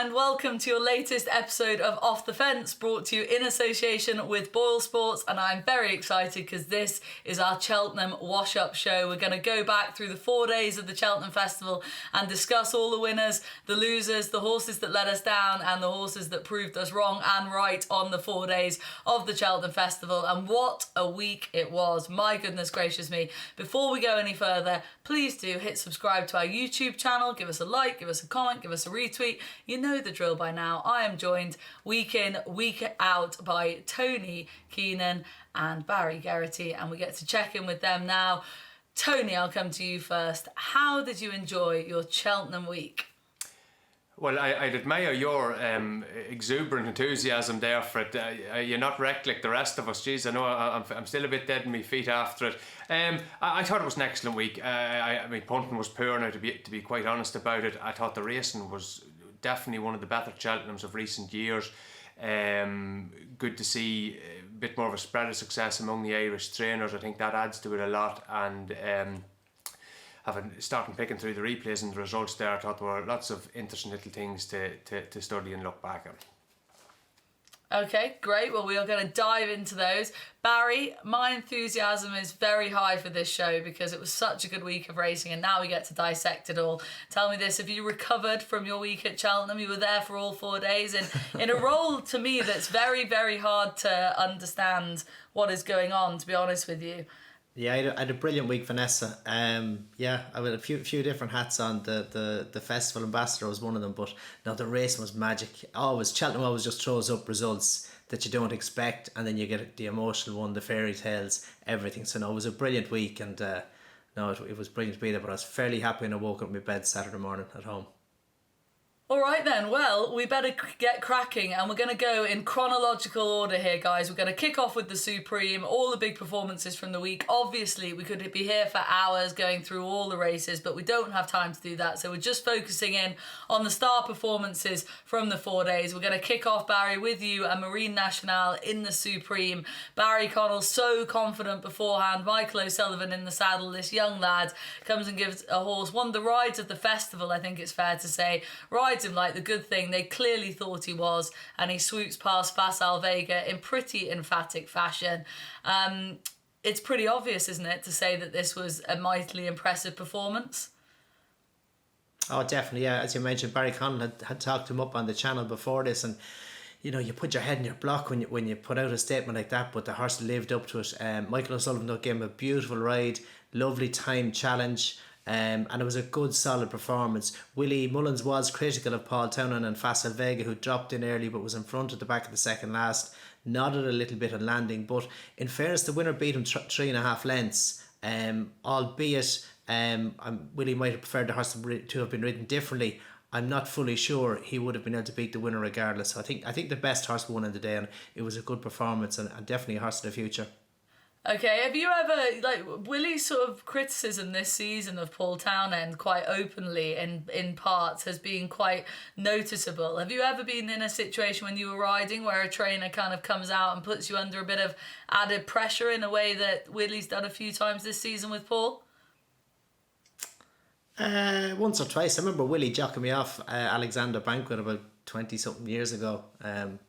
and welcome to your latest episode of Off the Fence, brought to you in association with Boyle Sports. And I'm very excited because this is our Cheltenham wash-up show. We're going to go back through the 4 days of the Cheltenham Festival and discuss all the winners, the losers, the horses that let us down and the horses that proved us wrong and right on the 4 days of the Cheltenham Festival. And what a week it was. My goodness gracious me. Before we go any further, please do hit subscribe to our YouTube channel, give us a like, give us a comment, give us a retweet. You know the drill by now. I am joined week in, week out by Tony, Keenan and Barry Geraghty, and we get to check in with them now. Tony, I'll come to you first. How did you enjoy your Cheltenham week? Well, I'd admire your exuberant enthusiasm there for it. You're not wrecked like the rest of us. Jeez, I know I'm still a bit dead in my feet after it. I thought it was an excellent week. I mean, punting was poor now, to be quite honest about it. I thought the racing was definitely one of the better Cheltenhams of recent years. Good to see a bit more of a spread of success among the Irish trainers. I think that adds to it a lot. And starting picking through the replays and the results there, I thought there were lots of interesting little things to study and look back on. Okay, great. Well, we are going to dive into those. Barry, my enthusiasm is very high for this show because it was such a good week of racing and now we get to dissect it all. Tell me this, have you recovered from your week at Cheltenham? You were there for all 4 days and in a role to me that's very, very hard to understand what is going on, to be honest with you. Yeah, I had a brilliant week, Vanessa. I had a few different hats on. The festival ambassador was one of them, but no, the race was magic. Cheltenham always just throws up results that you don't expect, and then you get the emotional one, the fairy tales, everything. So no, it was a brilliant week, and it was brilliant to be there. But I was fairly happy when I woke up in my bed Saturday morning at home. All right then, well, we better get cracking and we're going to go in chronological order here, guys. We're going to kick off with the Supreme, all the big performances from the week. Obviously, we could be here for hours going through all the races, but we don't have time to do that. So we're just focusing in on the star performances from the 4 days. We're going to kick off, Barry, with you and Marine Nationale in the Supreme. Barry Connell, so confident beforehand. Michael O'Sullivan in the saddle. This young lad comes and gives a horse one of the rides of the festival, I think it's fair to say. Rides him like the good thing they clearly thought he was, and he swoops past Facile Vega in pretty emphatic fashion. It's pretty obvious, isn't it, to say that this was a mightily impressive performance? Oh, definitely, yeah. As you mentioned, Barry Connell had talked him up on the channel before this, and you know, you put your head in your block when you put out a statement like that, but the horse lived up to it. Michael O'Sullivan gave him a beautiful ride, lovely time challenge. And it was a good solid performance. Willie Mullins was critical of Paul Townend and Facile Vega, who dropped in early but was in front at the back of the second last, nodded a little bit on landing, but in fairness the winner beat him 3.5 lengths, albeit Willie might have preferred the horse to have been ridden differently. I'm not fully sure he would have been able to beat the winner regardless. So I think the best horse won in the day, and it was a good performance and definitely a horse of the future. Okay, have you ever, Willie's sort of criticism this season of Paul Townend quite openly in parts has been quite noticeable. Have you ever been in a situation when you were riding where a trainer kind of comes out and puts you under a bit of added pressure in a way that Willie's done a few times this season with Paul? Once or twice. I remember Willie jocking me off Alexander Banquet about 20-something years ago,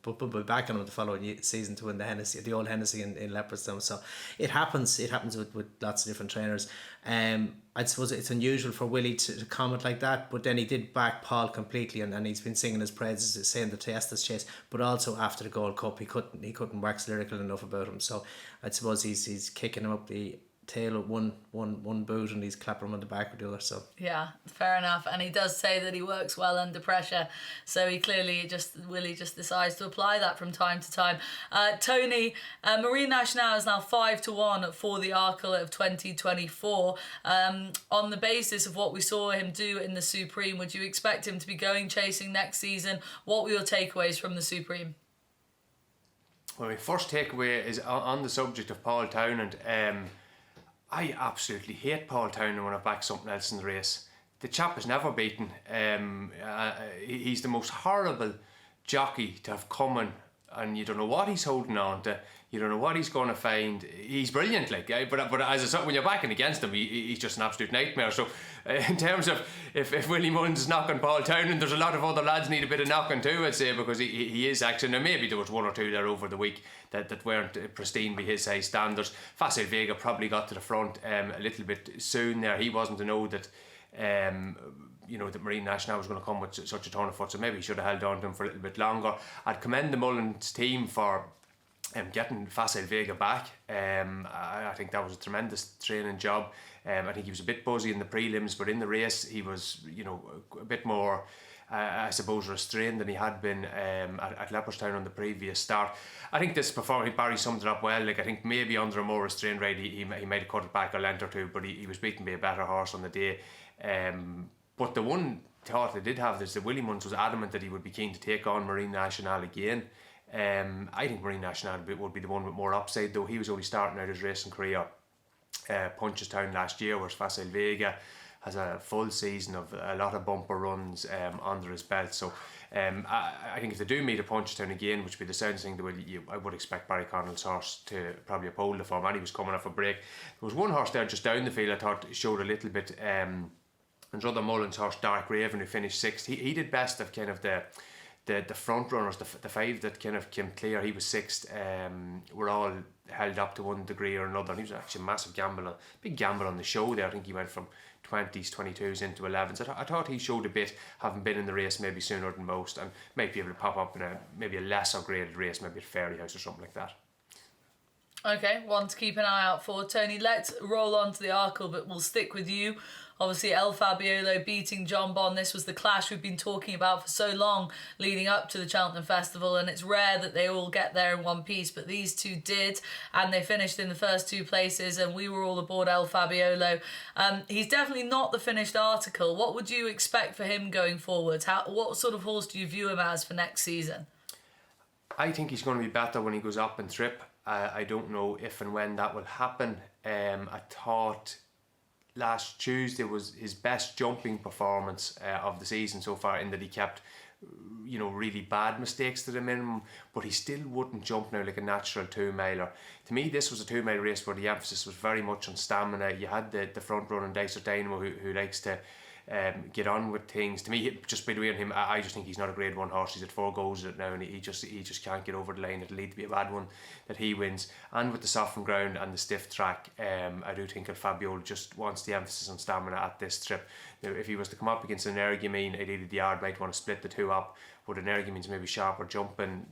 but we'll be back on him the following season to win the old Hennessy in Leopardstown. So it happens with lots of different trainers. I suppose it's unusual for Willie to comment like that, but then he did back Paul completely, and he's been singing his praises, saying the Tiestas chase, but also after the Gold Cup he couldn't wax lyrical enough about him. So I suppose he's kicking him up the tail with one boot and he's clapping him on the back with the other. So yeah, fair enough. And he does say that he works well under pressure, so he clearly Willie just decides to apply that from time to time. Tony, Marine Nationale is now 5-1 for the Arkle of 2024. On the basis of what we saw him do in the Supreme, would you expect him to be going chasing next season? What were your takeaways from the Supreme? Well, my first takeaway is on the subject of Paul Townend. I absolutely hate Paul Townend when I back something else in the race. The chap is never beaten. He's the most horrible jockey to have come and you don't know what he's holding on to. You don't know what he's going to find. He's brilliant, like, but as I said, when you're backing against him, he's just an absolute nightmare. So, in terms of if Willie Mullins is knocking Paul Townend, there's a lot of other lads need a bit of knocking too, I'd say, because he is actually. Now maybe there was one or two there over the week that weren't pristine by his high standards. Facile Vega probably got to the front a little bit soon there. He wasn't to know that. That Marine National was going to come with such a ton of foot, so maybe he should have held on to him for a little bit longer. I'd commend the Mullins team for getting Facile Vega back. I think that was a tremendous training job. I think he was a bit buzzy in the prelims, but in the race he was, a bit more, I suppose, restrained than he had been at Leopardstown on the previous start. I think this performance, Barry summed it up well. Like, I think maybe under a more restrained rate he might have cut it back a length or two, but he was beaten by a better horse on the day. But the one thought they did have is that Willie Mullins was adamant that he would be keen to take on Marine National again. I think Marine National would be the one with more upside, though he was only starting out his racing career Punchestown last year, whereas Facile Vega has a full season of a lot of bumper runs under his belt. So I think if they do meet at Punchestown again, which would be the sound thing, I would expect Barry Connell's horse to probably uphold the form, and he was coming off a break. There was one horse there just down the field I thought showed a little bit. Another Mullins horse, Dark Raven, who finished sixth. He did best of kind of the front runners, the five that kind of came clear. He was sixth. Were all held up to one degree or another. And he was actually a massive big gamble on the show there. I think he went from 20s, 22s into 11s. I thought he showed a bit, having been in the race maybe sooner than most, and might be able to pop up in maybe a lesser graded race, maybe at Fairyhouse or something like that. Okay, one to keep an eye out for. Tony, let's roll on to the Arkle, but we'll stick with you. Obviously, El Fabiolo beating John Bon. This was the clash we've been talking about for so long leading up to the Cheltenham Festival, and it's rare that they all get there in one piece, but these two did, and they finished in the first two places, and we were all aboard El Fabiolo. He's definitely not the finished article. What would you expect for him going forward? What sort of horse do you view him as for next season? I think he's going to be better when he goes up and trip. I don't know if and when that will happen. I thought last Tuesday was his best jumping performance of the season so far, in that he kept really bad mistakes to the minimum, but he still wouldn't jump now like a natural 2-miler. To me, this was a 2-mile race where the emphasis was very much on stamina. You had the front running Dicer Dynamo who likes to get on with things. To me, just by the way on him, I just think he's not a grade 1 horse. He's at 4 goals at it now, and he just can't get over the line. It'll lead to be a bad one that he wins. And with the softened ground and the stiff track, I do think that Fabio just wants the emphasis on stamina at this trip. Now, if he was to come up against an Energumene, ideally the yard might want to split the two up. Would an Energumene's maybe sharper jumping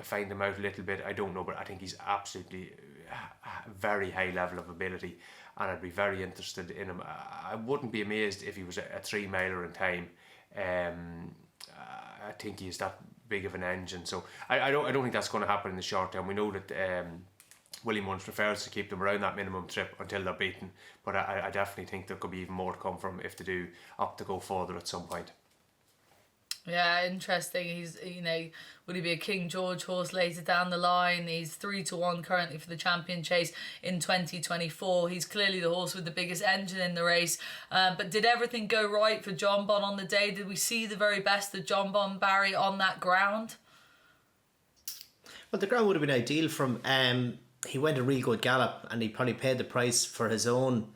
find him out a little bit? I don't know, but I think he's absolutely a very high level of ability, and I'd be very interested in him. I wouldn't be amazed if he was a 3-miler in time. I think he's that big of an engine, so I don't think that's going to happen in the short term. We know that Willie Mullins prefers to keep them around that minimum trip until they're beaten, but I definitely think there could be even more to come from him if they do opt to go further at some point. Yeah, interesting. He's, would he be a King George horse later down the line? He's 3-1 currently for the champion chase in 2024. He's clearly the horse with the biggest engine in the race. But did everything go right for John Bon on the day? Did we see the very best of John Bon, Barry, on that ground? Well, the ground would have been ideal for him. He went a real good gallop, and he probably paid the price for his own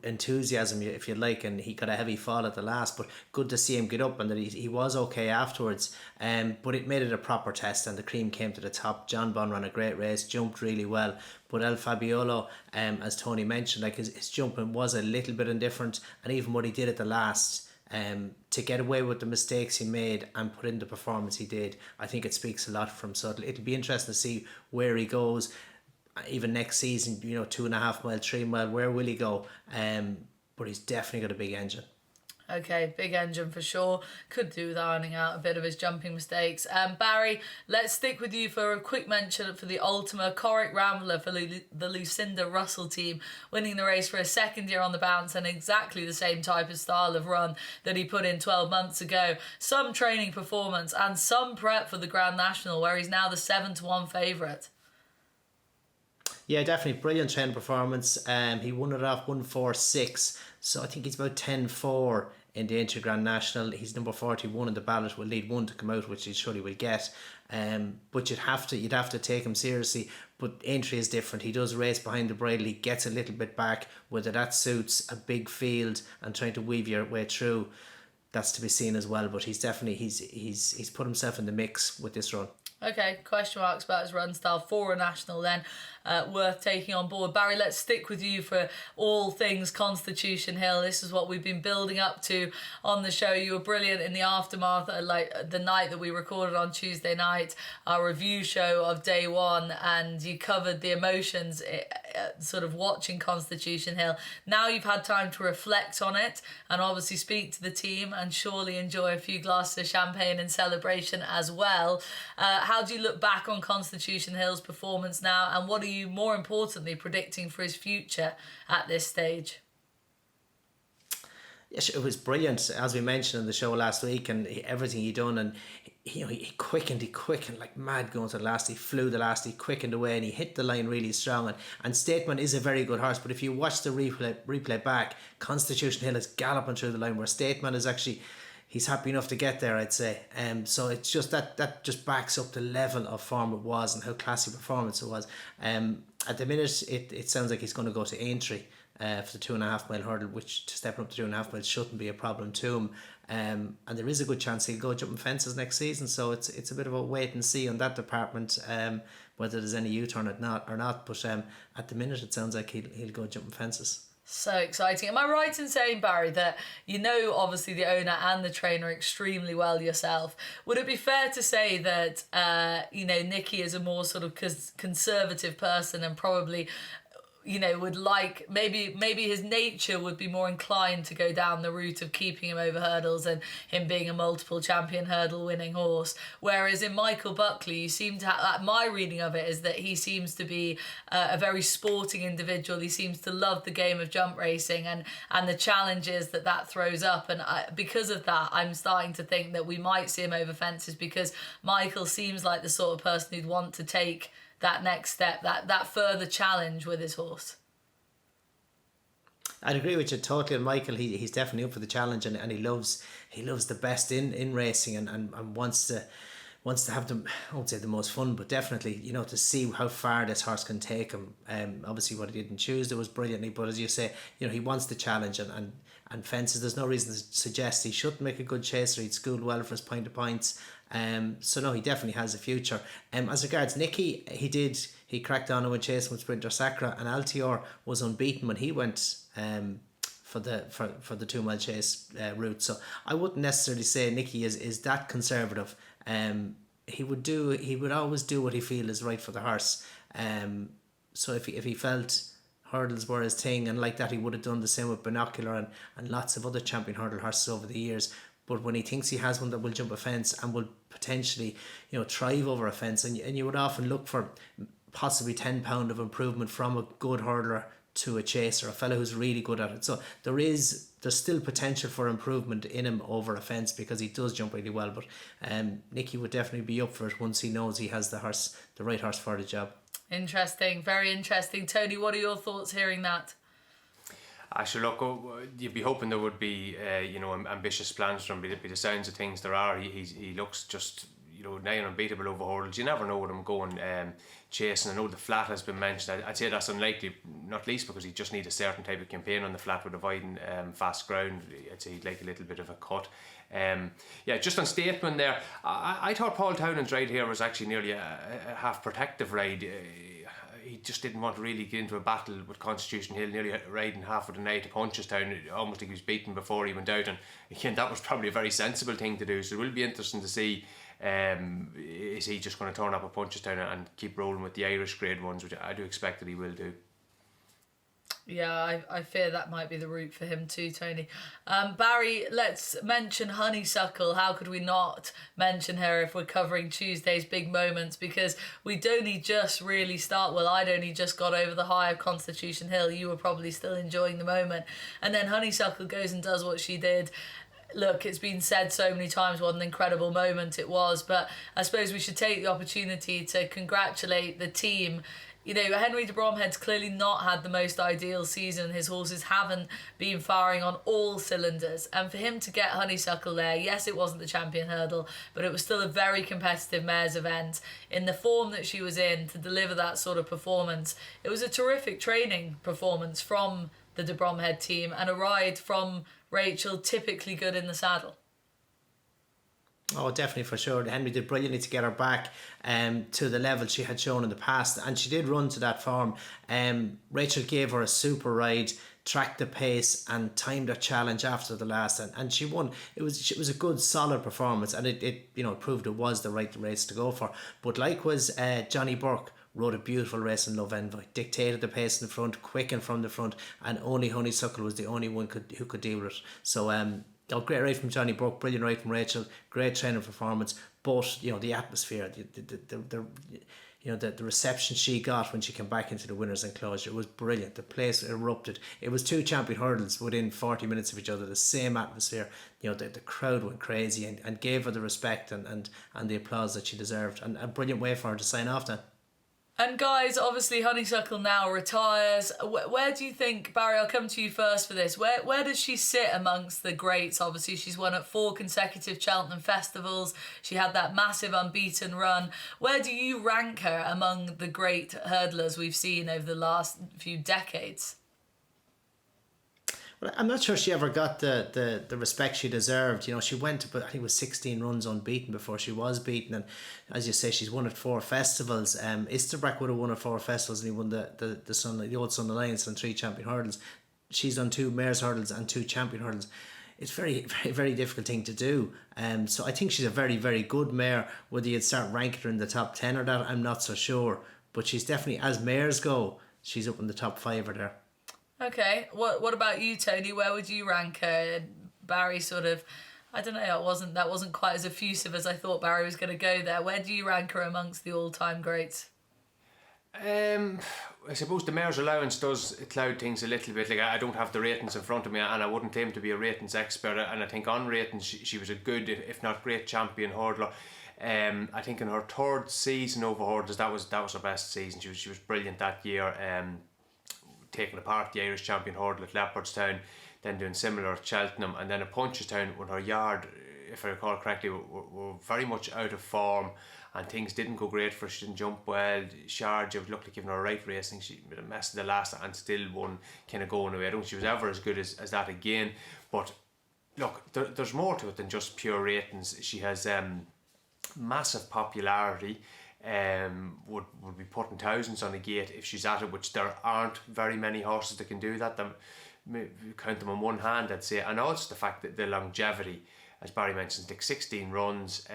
enthusiasm, if you like, and he got a heavy fall at the last, but good to see him get up, and that he was okay afterwards. But it made it a proper test, and the cream came to the top. John Bon ran a great race, jumped really well, but El Fabiolo, as Tony mentioned, like his jumping was a little bit indifferent, and even what he did at the last, to get away with the mistakes he made and put in the performance he did, I think it speaks a lot from Suttle. It'll be interesting to see where he goes. Even next season, 2.5 mile, 3 mile, where will he go? But he's definitely got a big engine. Okay, big engine for sure. Could do with ironing out a bit of his jumping mistakes. Barry, let's stick with you for a quick mention for the Ultima Corrick Rambler for the Lucinda Russell team, winning the race for a second year on the bounce, and exactly the same type of style of run that he put in 12 months ago. Some training performance and some prep for the Grand National, where he's now the 7-1 favourite. Yeah, definitely brilliant training performance. He won it off 1-4-6, so I think he's about 10-4 in the Inter Grand National. He's number 41 in the ballot. Will need one to come out, which he surely will get. But you'd have to take him seriously. But Aintree is different. He does race behind the bridle. He gets a little bit back. Whether that suits a big field and trying to weave your way through, that's to be seen as well. But he's definitely he's put himself in the mix with this run. Okay, question marks about his run style for a national then. Worth taking on board. Barry, let's stick with you for all things Constitution Hill. This is what we've been building up to on the show. You were brilliant in the aftermath, like the night that we recorded on Tuesday night, our review show of day one, and you covered the emotions sort of watching Constitution Hill. Now you've had time to reflect on it and obviously speak to the team and surely enjoy a few glasses of champagne in celebration as well. How do you look back on Constitution Hill's performance now, and what are you more importantly predicting for his future at this stage? Yes, it was brilliant, as we mentioned in the show last week, and everything he done, and he quickened like mad going to the last. He flew the last, he quickened away, and he hit the line really strong. And Stateman is a very good horse, but if you watch the replay back, Constitution Hill is galloping through the line, where Stateman is actually, he's happy enough to get there, I'd say. So it's just that just backs up the level of form it was and how classy performance it was. At the minute, it sounds like he's going to go to Aintree for the 2.5 mile hurdle, which to step up to 2.5 miles shouldn't be a problem to him. And there is a good chance he'll go jumping fences next season. So it's a bit of a wait and see on that department, whether there's any U-turn or not. But at the minute, it sounds like he'll go jumping fences. So exciting. Am I right in saying, Barry, that you know obviously the owner and the trainer extremely well yourself? Would it be fair to say that Nicky is a more sort of conservative person and probably would like, maybe his nature would be more inclined to go down the route of keeping him over hurdles and him being a multiple champion hurdle winning horse, whereas in Michael Buckley you seem to have, my reading of it is that he seems to be a very sporting individual. He seems to love the game of jump racing and the challenges that throws up, and because of that I'm starting to think that we might see him over fences, because Michael seems like the sort of person who'd want to take that next step, that further challenge with his horse. I'd agree with you totally. And Michael, he's definitely up for the challenge, and he loves the best in racing and wants to have them, I won't say the most fun, but definitely, to see how far this horse can take him. Obviously what he did on Tuesday was brilliantly, but as you say, he wants the challenge and fences, there's no reason to suggest he shouldn't make a good chaser. He'd schooled well for his point of points. So no, he definitely has a future. As regards Nicky, he cracked on with chasing with Sprinter Sacra, and Altior was unbeaten when he went for the 2 mile chase route. So I wouldn't necessarily say Nicky is that conservative. He would always do what he feels is right for the horse. So if he felt hurdles were his thing and like that, he would have done the same with Binocular and lots of other champion hurdle horses over the years. But when he thinks he has one that will jump a fence and will potentially, thrive over a fence, and you would often look for possibly £10 of improvement from a good hurdler to a chaser, a fellow who's really good at it. So there's still potential for improvement in him over a fence, because he does jump really well. But Nicky would definitely be up for it once he knows he has the right horse for the job. Interesting, very interesting. Tony, what are your thoughts hearing that? Actually, look, you'd be hoping there would be, ambitious plans from him. By the sounds of things, there are. He looks just, nigh unbeatable over hurdles. You never know with him going chasing. I know the flat has been mentioned. I'd say that's unlikely, not least because he just need a certain type of campaign on the flat with avoiding fast ground. I'd say he'd like a little bit of a cut. Just on Stateman there, I thought Paul Townend's ride here was actually nearly a half protective ride. He just didn't want to really get into a battle with Constitution Hill, nearly riding half of the night to Punchestown, almost like he was beaten before he went out, and again, that was probably a very sensible thing to do. So it will be interesting to see, is he just going to turn up at Punchestown and keep rolling with the Irish grade ones, which I do expect that he will do. Yeah, I fear that might be the route for him too, Tony. Barry, let's mention Honeysuckle. How could we not mention her if we're covering Tuesday's big moments? Because we'd only just really I'd only just got over the high of Constitution Hill. You were probably still enjoying the moment. And then Honeysuckle goes and does what she did. Look, it's been said so many times what an incredible moment it was, but I suppose we should take the opportunity to congratulate the team you know, Henry de Bromhead's clearly not had the most ideal season. His horses haven't been firing on all cylinders. And for him to get Honeysuckle there, yes, it wasn't the Champion Hurdle, but it was still a very competitive mares event. In the form that she was in, to deliver that sort of performance, it was a terrific training performance from the de Bromhead team and a ride from Rachel, typically good in the saddle. Oh, definitely, for sure. Henry did brilliantly to get her back to the level she had shown in the past, and she did run to that form. Rachel gave her a super ride, tracked the pace and timed her challenge after the last, and she won. It was a good solid performance, and it you know, proved it was the right race to go for. But likewise, Johnny Burke rode a beautiful race in Love Envy, dictated the pace in the front, quickened from the front, and only Honeysuckle was the only one who could deal with it. So great ride from Johnny Burke, brilliant ride from Rachel, great training performance. But you know, the atmosphere, the reception she got when she came back into the winners' enclosure was brilliant. The place erupted. It was two champion hurdles within 40 minutes of each other, the same atmosphere. You know, the crowd went crazy and gave her the respect and the applause that she deserved, and a brilliant way for her to sign off then. And guys, obviously Honeysuckle now retires. Where do you think, Barry, I'll come to you first for this, where does she sit amongst the greats? Obviously she's won at 4 consecutive Cheltenham Festivals. She had that massive unbeaten run. Where do you rank her among the great hurdlers we've seen over the last few decades? Well, I'm not sure she ever got the respect she deserved. You know, she went, but I think it was 16 runs unbeaten before she was beaten. And as you say, she's won at 4 festivals. Isterbrack would have won at 4 festivals, and he won the Old Sun Alliance and 3 champion hurdles. She's done 2 mares hurdles and 2 champion hurdles. It's very, very, very difficult thing to do. So I think she's a very, very good mare. Whether you'd start ranking her in the top 10 or that, I'm not so sure. But she's definitely, as mares go, she's up in the top 5 or there. Okay, what about you, Tony? Where would you rank her? Barry sort of, I don't know, that wasn't quite as effusive as I thought Barry was going to go there. Where do you rank her amongst the all-time greats? I suppose the mayor's allowance does cloud things a little bit. Like, I don't have the ratings in front of me, and I wouldn't claim to be a ratings expert. And I think on ratings, she was a good, if not great, champion hurdler. I think in her 3rd season over hurdles, that was her best season. She was brilliant that year. Taking apart the Irish champion hurdle at Leopardstown, then doing similar at Cheltenham, and then at Punchestown when her yard, if I recall correctly, were very much out of form and things didn't go great for her. She didn't jump well. Sharjah looked like giving her a right race. I think she made a mess of the last and still won, kind of going away. I don't think she was ever as good as that again. But look, there's more to it than just pure ratings. She has massive popularity. Would be putting thousands on a gate if she's at it, which there aren't very many horses that can do that. You count them on one hand, I'd say. And also the fact that the longevity, as Barry mentioned, like 16 runs,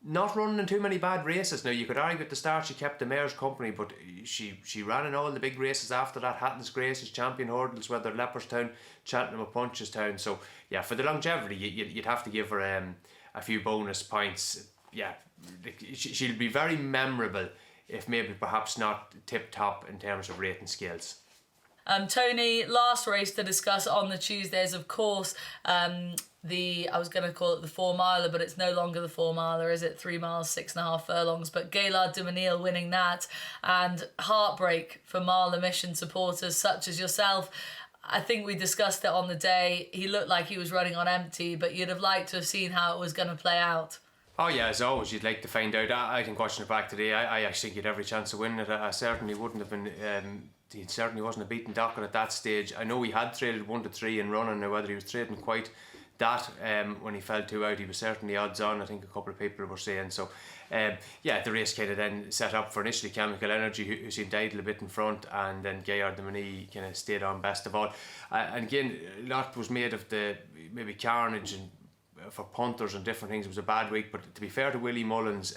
not running in too many bad races. Now, you could argue at the start she kept the mare's company, but she ran in all the big races after that. Hatton's Graces, champion hurdles, whether Leopardstown, Cheltenham or Punchestown. So yeah, for the longevity, you'd have to give her a few bonus points. Yeah, she'll be very memorable, if maybe perhaps not tip top in terms of rating scales. Tony, last race to discuss on the Tuesdays, of course, I was going to call it the 4 miler, but it's no longer the 4 miler, is it? 3 miles, 6.5 furlongs, but Gaillard du Mesnil winning that, and heartbreak for Marla Mission supporters such as yourself. I think we discussed it on the day. He looked like he was running on empty, but you'd have liked to have seen how it was going to play out. Oh yeah, as always, you'd like to find out. I think watching it back today, I actually think he had every chance of winning it. I certainly wouldn't have been. He certainly wasn't a beaten docket at that stage. I know he had traded 1 to 3 in running. Now whether he was trading quite that when he fell 2 out, he was certainly odds on. I think a couple of people were saying so. The race kind of then set up for initially Chemical Energy, who seemed idle a bit in front, and then Gaillard du Mesnil kind of stayed on best of all. And again, a lot was made of the maybe carnage and for punters and different things. It was a bad week, but to be fair to Willie Mullins,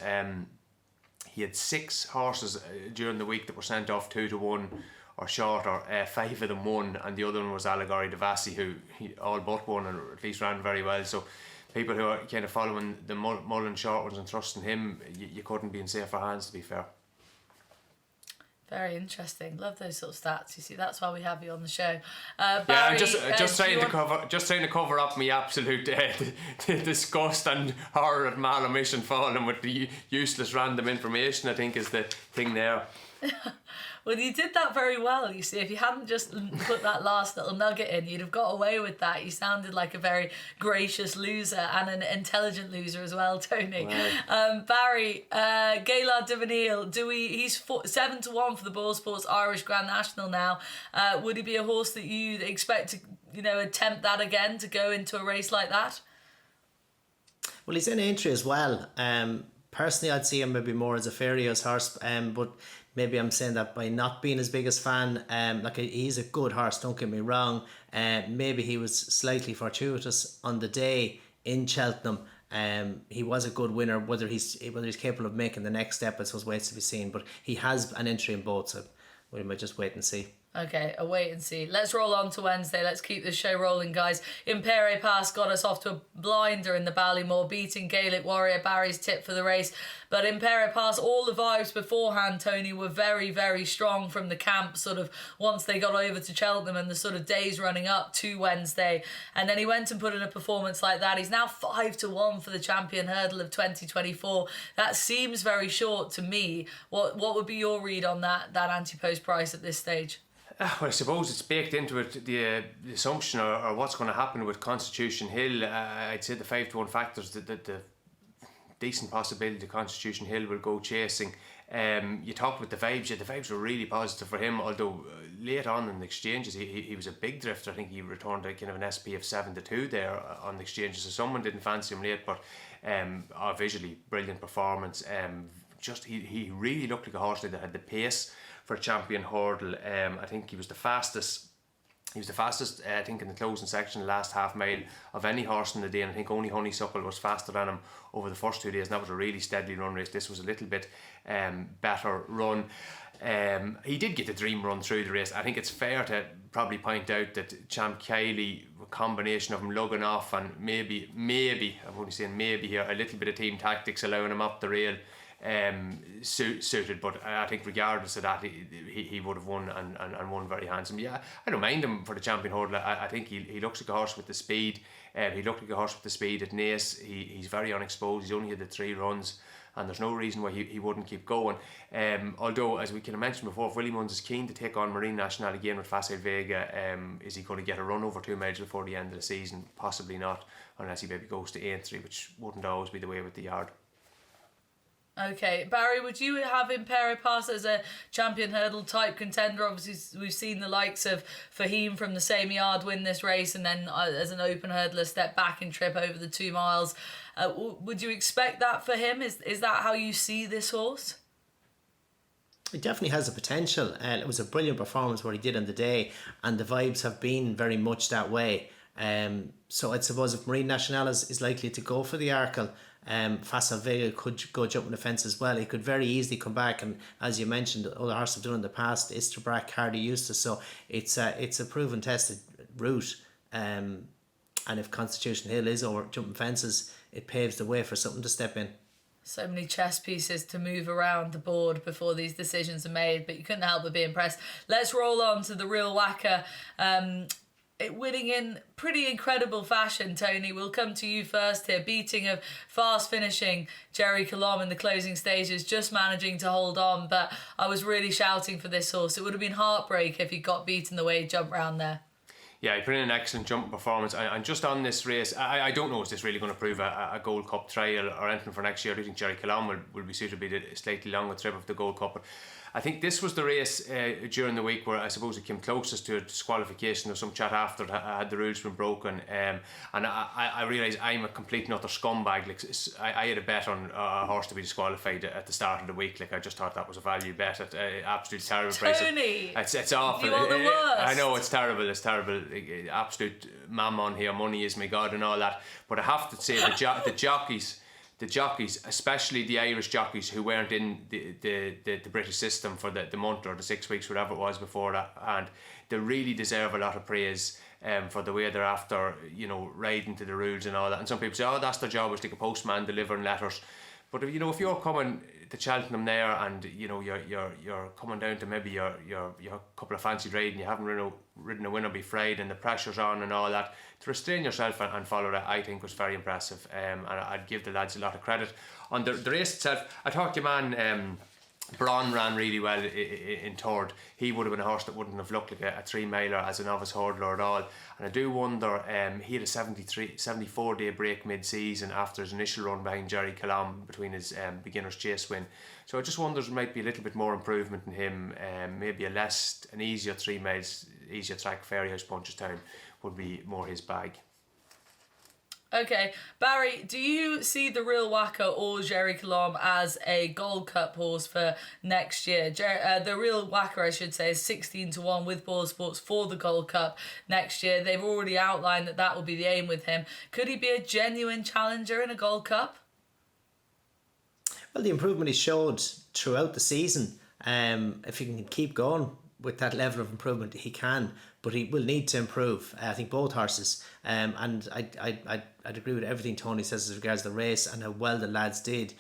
he had 6 horses during the week that were sent off 2 to 1 or shorter. 5 of them won, and the other one was Allegory de Vassi, who he all but won and at least ran very well. So people who are kind of following the Mullins short ones and trusting him, you couldn't be in safer hands, to be fair. Very interesting. Love those sort of stats. You see, that's why we have you on the show. Barry, just trying to cover up my absolute disgust and horror at Marla Mission falling with the useless random information, I think is the thing there. Well, you did that very well, you see. If you hadn't just put that last little nugget in, you'd have got away with that. You sounded like a very gracious loser and an intelligent loser as well, Tony. Wow. Barry, Gaillard de Vanille, he's 7-1 for the Ball Sports Irish Grand National now. Would he be a horse that you'd expect to, attempt that again, to go into a race like that? Well, he's in entry as well. Personally, I'd see him maybe more as a Ferios horse, but maybe I'm saying that by not being his biggest fan. He's a good horse, don't get me wrong. Maybe he was slightly fortuitous on the day in Cheltenham. He was a good winner. Whether he's capable of making the next step, I suppose, waits to be seen. But he has an entry in both, so we might just wait and see. Okay, a wait and see. Let's roll on to Wednesday. Let's keep this show rolling, guys. Impaire Et Passe got us off to a blinder in the Ballymore, beating Gaelic Warrior, Barry's tip for the race. But Impaire Et Passe, all the vibes beforehand, Tony, were very, very strong from the camp, sort of once they got over to Cheltenham and the sort of days running up to Wednesday. And then he went and put in a performance like that. He's now 5-1 for the Champion Hurdle of 2024. That seems very short to me. What would be your read on that anti-post price at this stage? Well, I suppose it's baked into it, the assumption or what's going to happen with Constitution Hill. I'd say the 5-1 factors, the decent possibility the Constitution Hill will go chasing. You talked with the vibes. Yeah, the vibes were really positive for him, although late on in the exchanges he was a big drifter. I think he returned a kind of an SP of 7-2 there on the exchanges, so someone didn't fancy him late, but visually brilliant performance. He really looked like a horse that had the pace for a Champion Hurdle. I think he was the fastest. I think, in the closing section, the last half mile of any horse in the day, and I think only Honeysuckle was faster than him over the first 2 days, and that was a really steadily run race. This was a little bit better run. He did get the dream run through the race. I think it's fair to probably point out that Champ Kiley, a combination of him lugging off and maybe, I'm only saying maybe here, a little bit of team tactics allowing him up the rail, suited, but I think regardless of that, he would have won and won very handsome. Yeah, I don't mind him for the Champion Hurdle. I think he looks like a horse with the speed. He looked like a horse with the speed at Naas. He's very unexposed. He's only had the 3 runs, and there's no reason why he wouldn't keep going. Although, as we kind of mentioned before, if Willie Munns is keen to take on Marine Nationale again with Facile Vega, is he going to get a run over 2 miles before the end of the season? Possibly not, unless he maybe goes to Aintree, which wouldn't always be the way with the yard. Okay, Barry, would you have Impaire Et Passe as a Champion Hurdle type contender? Obviously, we've seen the likes of Fahim from the same yard win this race, and then as an open hurdler step back and trip over the 2 miles. Would you expect that for him? Is that how you see this horse? It definitely has the potential, and it was a brilliant performance what he did on the day, and the vibes have been very much that way. So I suppose if Marine Nationale is likely to go for the Arkle, Facile Vega could go jumping the fence as well. He could very easily come back, and as you mentioned, other horses have done in the past, Isterbrack, Hardy Eustace, so it's a proven tested route, and if Constitution Hill is over jumping fences, it paves the way for something to step in. So many chess pieces to move around the board before these decisions are made, but you couldn't help but be impressed. Let's roll on to the real whacker. Winning in pretty incredible fashion, Tony. We'll come to you first here. Beating of fast finishing Jerry Colomb in the closing stages, just managing to hold on, but I was really shouting for this horse. It would have been heartbreak if he got beaten the way he jumped round there. Yeah, he put in an excellent jumping performance, and just on this race, I don't know, is this really going to prove a Gold Cup trial or anything for next year? I do think Jerry Colomb will be suited to be a slightly longer trip of the Gold Cup, but I think this was the race during the week where I suppose it came closest to a disqualification. There was some chat after had the rules been broken, and I realised I'm a complete and utter scumbag. Like, I had a bet on a horse to be disqualified at the start of the week. Like, I just thought that was a value bet at absolute terrible price. Tony, it's awful. You are the worst. I know, it's terrible. It's terrible. Absolute mammon here. Money is my god and all that. But I have to say the jockeys, especially the Irish jockeys who weren't in the British system for the month or the 6 weeks, whatever it was before that, and they really deserve a lot of praise for the way they're after, riding to the rules and all that. And some people say, oh, that's their job, is like a postman delivering letters. But if you're coming to Cheltenham there and you're coming down to maybe your couple of fancy riding, you haven't ridden a winner be Friday and the pressure's on and all that, to restrain yourself and follow that, I think was very impressive, and I'd give the lads a lot of credit. On the race itself, I thought your man Braun ran really well in third. He would have been a horse that wouldn't have looked like a 3 miler as a novice hurdler at all. And I do wonder, he had a 74 day break mid-season after his initial run behind Geraghty between his beginner's chase win. So I just wonder there might be a little bit more improvement in him. Maybe an easier 3 miles, easier track, Fairyhouse Punchestown would be more his bag. Okay, Barry, do you see the Real Whacker or Geraghty as a Gold Cup horse for next year? The Real Whacker, I should say, is 16-1 with Ball Sports for the Gold Cup next year. They've already outlined that will be the aim with him. Could he be a genuine challenger in a Gold Cup? Well, the improvement he showed throughout the season, if he can keep going with that level of improvement, he can, but he will need to improve. I think both horses, and I'd agree with everything Tony says as regards the race and how well the lads did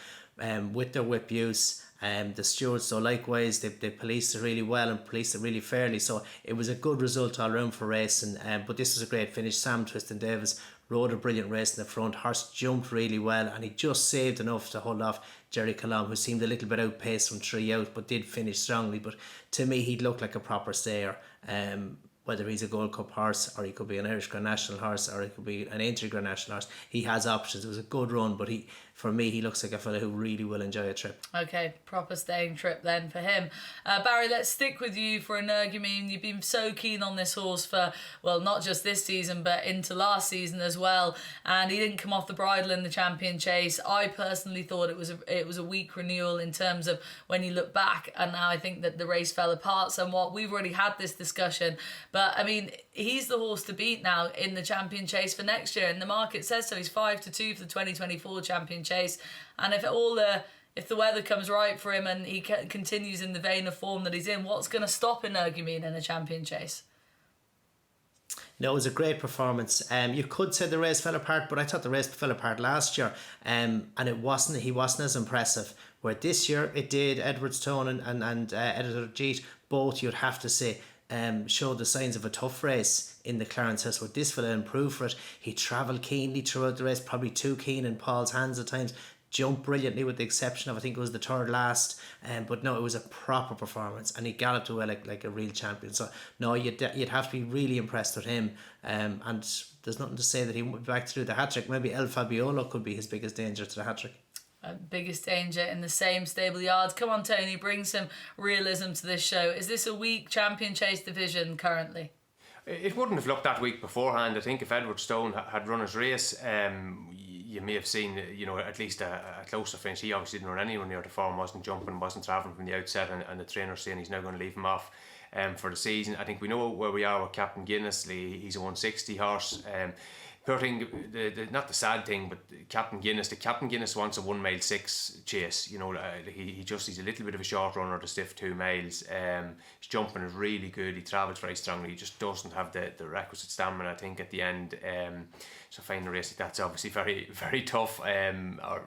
with their whip use. The stewards, so likewise, they policed it really well and policed it really fairly. So it was a good result all round for racing. But this was a great finish. Sam Twiston-Davies rode a brilliant race in the front. Horse jumped really well and he just saved enough to hold off Geraghty, who seemed a little bit outpaced from 3 out but did finish strongly. But to me, he'd look like a proper stayer. Whether he's a Gold Cup horse or he could be an Irish Grand National horse or he could be an Aintree Grand National horse, he has options. It was a good run, but for me, he looks like a fella who really will enjoy a trip. Okay, proper staying trip then for him. Barry, let's stick with you for Energumene. You've been so keen on this horse for, well, not just this season, but into last season as well. And he didn't come off the bridle in the Champion Chase. I personally thought it was a weak renewal in terms of when you look back. And now I think that the race fell apart somewhat. We've already had this discussion. But, I mean, he's the horse to beat now in the Champion Chase for next year. And the market says so. He's 5-2 for the 2024 Champion Chase. And if the weather comes right for him and he continues in the vein of form that he's in, what's going to stop Energumene in a Champion Chase? No, it was a great performance. You could say the race fell apart, but I thought the race fell apart last year. And he wasn't as impressive. Where this year it did. Edwardstone and Editor Jeet, both you'd have to say, showed the signs of a tough race in the Clarence House. Where this fella improved for it. He travelled keenly throughout the race, probably too keen in Paul's hands at times. Jumped brilliantly with the exception of I think it was the third last, but no, it was a proper performance and he galloped away like a real champion. So no, you'd have to be really impressed with him, and there's nothing to say that he won't be back to do the hat-trick. Maybe El Fabiolo could be his biggest danger to the hat-trick. Biggest danger in the same stable yards. Come on, Tony, bring some realism to this show. Is this a weak Champion Chase division currently? It wouldn't have looked that weak beforehand. I think if Edwardstone had run his race, you may have seen, at least a closer finish. He obviously didn't run anywhere near the form, wasn't jumping, wasn't travelling from the outset, and the trainer's saying he's now going to leave him off for the season. I think we know where we are with Captain Guinness. He's a 160 horse. Poor thing, not the sad thing, but Captain Guinness wants a 1 mile 6 chase. He's a little bit of a short runner to stiff 2 miles. His jumping is really good. He travels very strongly. He just doesn't have the requisite stamina, I think, at the end. So finding a race like that's obviously very, very tough. Or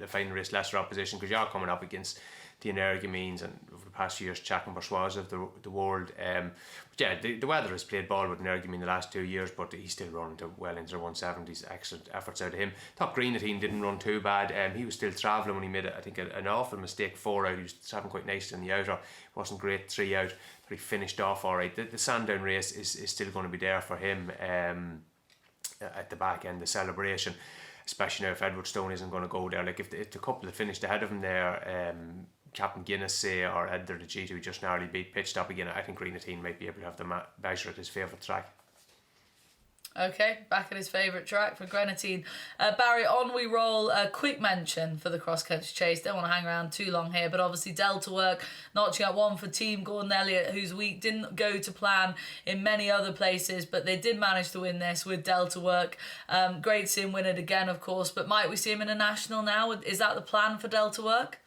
finding a race lesser opposition because you're coming up against the Energumenes and over the past few years, Chacun Bourgeois of the world. But yeah, the weather has played ball with Energumene the last 2 years, but he's still running well into the 170s. Excellent efforts out of him. Thought Geraghty didn't run too bad. He was still travelling when he made, an awful mistake 4 out. He was travelling quite nicely in the outer. Wasn't great 3 out, but he finished off all right. The Sandown race is still going to be there for him at the back end, the celebration. Especially now if Edwardstone isn't going to go there. Like if the couple that finished ahead of him there, Captain Guinness, say, or Edder the G, who just narrowly beat Pitch Stop again, I think Geraghty might be able to have the measure at his favourite track. Okay, back at his favourite track for Grenadine. Barry, on we roll. A quick mention for the cross-country chase. Don't want to hang around too long here, but obviously Delta Work notching up one for Team Gordon Elliott, whose week didn't go to plan in many other places, but they did manage to win this with Delta Work. Great to see him win it again, of course, but might we see him in a national now? Is that the plan for Delta Work?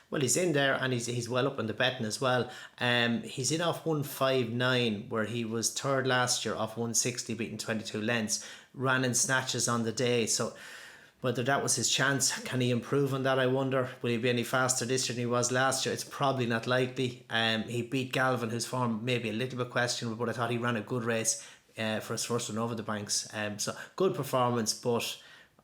Well, he's in there and he's well up in the betting as well. He's in off 159 where he was third last year off 160, beating 22 lengths. Ran in snatches on the day, so whether that was his chance, can he improve on that, I wonder? Will he be any faster this year than he was last year? It's probably not likely. He beat Galvin, whose form may be a little bit questionable, but I thought he ran a good race for his first run over the banks. So good performance, but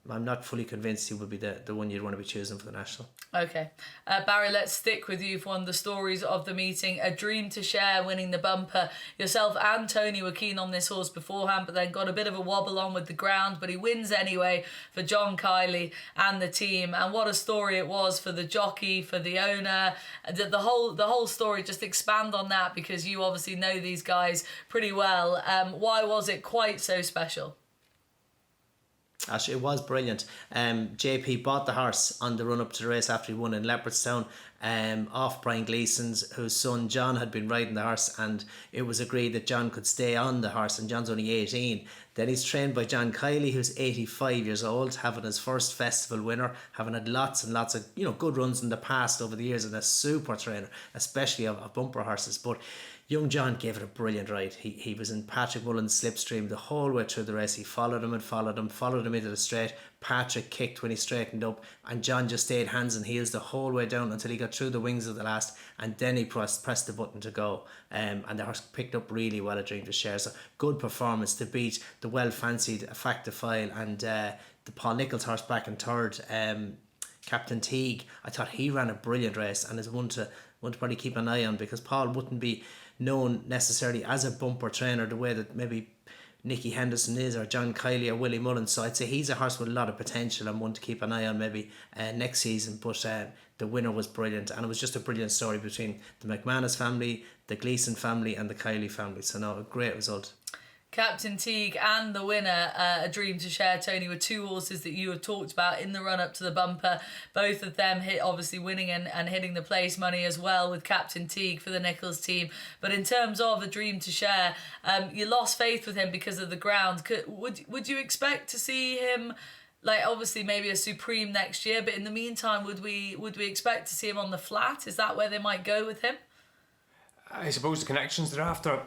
I'm not fully convinced he would be the one you'd want to be choosing for the national. Okay. Barry, let's stick with you for one of the stories of the meeting. A Dream to Share winning the bumper. Yourself and Tony were keen on this horse beforehand, but then got a bit of a wobble on with the ground, but he wins anyway for John Kiley and the team. And what a story it was for the jockey, for the owner. The whole story, just expand on that, because you obviously know these guys pretty well. Why was it quite so special? Actually, it was brilliant. JP bought the horse on the run up to the race after he won in Leopardstown, off Brian Gleeson's, whose son John had been riding the horse, and it was agreed that John could stay on the horse, and John's only 18. Then he's trained by John Kiley, who's 85 years old, having his first festival winner, having had lots and lots of good runs in the past over the years, and a super trainer, especially of bumper horses. But young John gave it a brilliant ride. He was in Patrick Mullen's slipstream the whole way through the race. He followed him into the straight. Patrick kicked when he straightened up, and John just stayed hands and heels the whole way down until he got through the wings of the last, and then he pressed the button to go. And the horse picked up really well at Dream to Share. So good performance to beat the well-fancied Factifile and the Paul Nichols horse back in third. Captain Teague, I thought he ran a brilliant race and is one to probably keep an eye on, because Paul wouldn't be known necessarily as a bumper trainer the way that maybe Nicky Henderson is, or John Kiley, or Willie Mullins. So I'd say he's a horse with a lot of potential and one to keep an eye on maybe next season. But the winner was brilliant, and it was just a brilliant story between the McManus family, the Gleeson family and the Kiley family. So no, a great result. Captain Teague and the winner, A Dream to Share, Tony, were two horses that you had talked about in the run-up to the bumper. Both of them obviously winning and hitting the place money as well, with Captain Teague for the Nichols team. But in terms of A Dream to Share, you lost faith with him because of the ground. Would you expect to see him, like, obviously maybe a Supreme next year, but in the meantime, would we expect to see him on the flat? Is that where they might go with him? I suppose the connections they're after...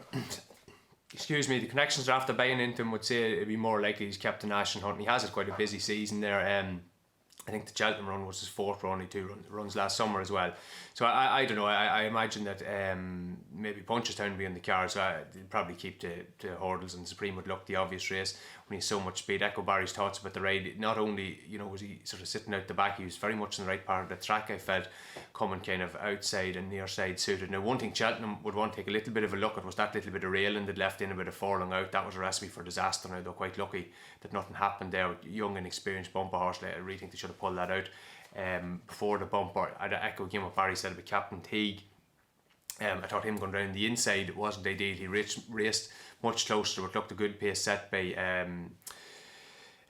the connections they're after buying into him would say it'd be more likely he's kept the national hunt. He has had quite a busy season there. I think the Cheltenham run was his fourth run, only two runs last summer as well. So I don't know, I imagine that maybe Punchestown would be in the car, so they'd probably keep to Hurdles, and Supreme would look the obvious race when he's so much speed. Echo Barry's thoughts about the ride, not only was he sort of sitting out the back, he was very much in the right part of the track, I felt, coming kind of outside and near side suited. Now one thing Cheltenham would want to take a little bit of a look at was that little bit of railing they'd left in, a bit of furlong out. That was a recipe for disaster. Now they're quite lucky that nothing happened there. Young and experienced bumper horse, I really think they should have pulled that out before the bumper. I'd echo again what Barry said about Captain Teague. I thought him going round the inside wasn't ideal. He raced much closer to what looked a good pace set by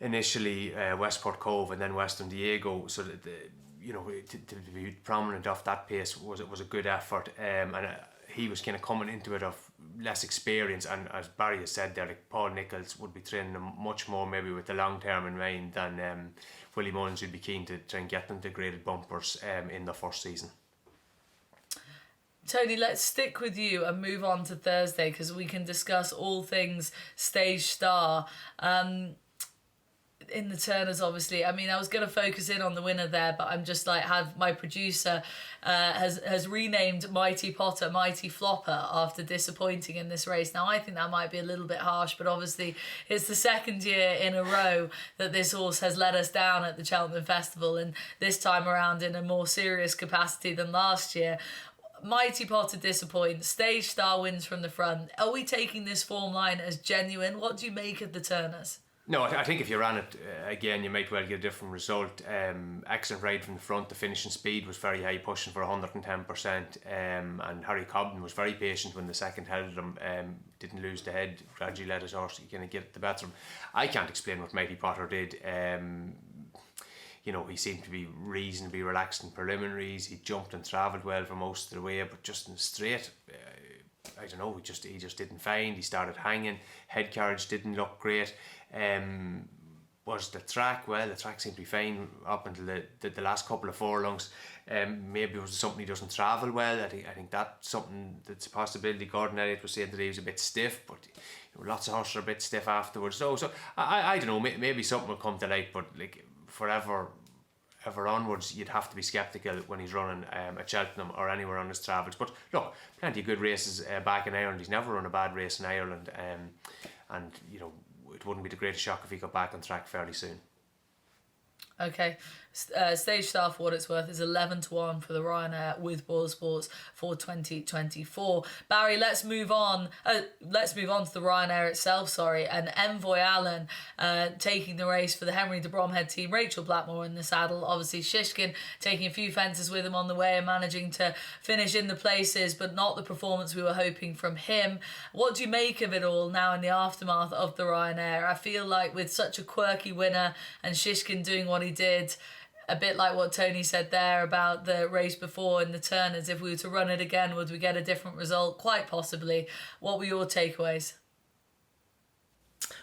initially Westport Cove and then Western Diego, so that to be prominent off that pace was a good effort. And he was kind of coming into it of less experience, and as Barry has said there, like, Paul Nichols would be training him much more maybe with the long term in mind than Willie Mullins would be keen to try and get them to graded bumpers in the first season. Tony, let's stick with you and move on to Thursday, because we can discuss all things Stage Star. In the Turners, obviously, I mean, I was going to focus in on the winner there, but I'm just like, my producer has renamed Mighty Potter Mighty Flopper after disappointing in this race. Now, I think that might be a little bit harsh, but obviously it's the second year in a row that this horse has let us down at the Cheltenham Festival, and this time around in a more serious capacity than last year. Mighty Potter disappoints, Stage Star wins from the front. Are we taking this form line as genuine? What do you make of the Turners? No, I think if you ran it again, you might well get a different result. Excellent ride from the front. The finishing speed was very high, pushing for 110%. And Harry Cobden was very patient when the second held him. Didn't lose the head. Gradually let his horse kind of get the better of him. I can't explain what Mighty Potter did. He seemed to be reasonably relaxed in preliminaries. He jumped and travelled well for most of the way, but just in the straight, I don't know. He just didn't find. He started hanging. Head carriage didn't look great. Was the track? Well, the track seemed to be fine up until the last couple of furlongs. Maybe it was something he doesn't travel well. I think that's something that's a possibility. Gordon Elliott was saying that he was a bit stiff, but lots of horses are a bit stiff afterwards. So I don't know. Maybe something will come to light, but like forever onwards, you'd have to be sceptical when he's running at Cheltenham or anywhere on his travels. But look, plenty of good races back in Ireland. He's never run a bad race in Ireland, and it wouldn't be the greatest shock if he got back on track fairly soon. Okay. Stage star, for what it's worth, is 11-1 for the Ryanair with Boyle Sports for 2024. Barry, let's move on. Let's move on to the Ryanair itself. Sorry, and Envoy Allen taking the race for the Henry de Bromhead team. Rachel Blackmore in the saddle. Obviously, Shishkin taking a few fences with him on the way and managing to finish in the places, but not the performance we were hoping from him. What do you make of it all now in the aftermath of the Ryanair? I feel like with such a quirky winner and Shishkin doing what he did, a bit like what Tony said there about the race before in the Turners, if we were to run it again, would we get a different result? Quite possibly. What were your takeaways?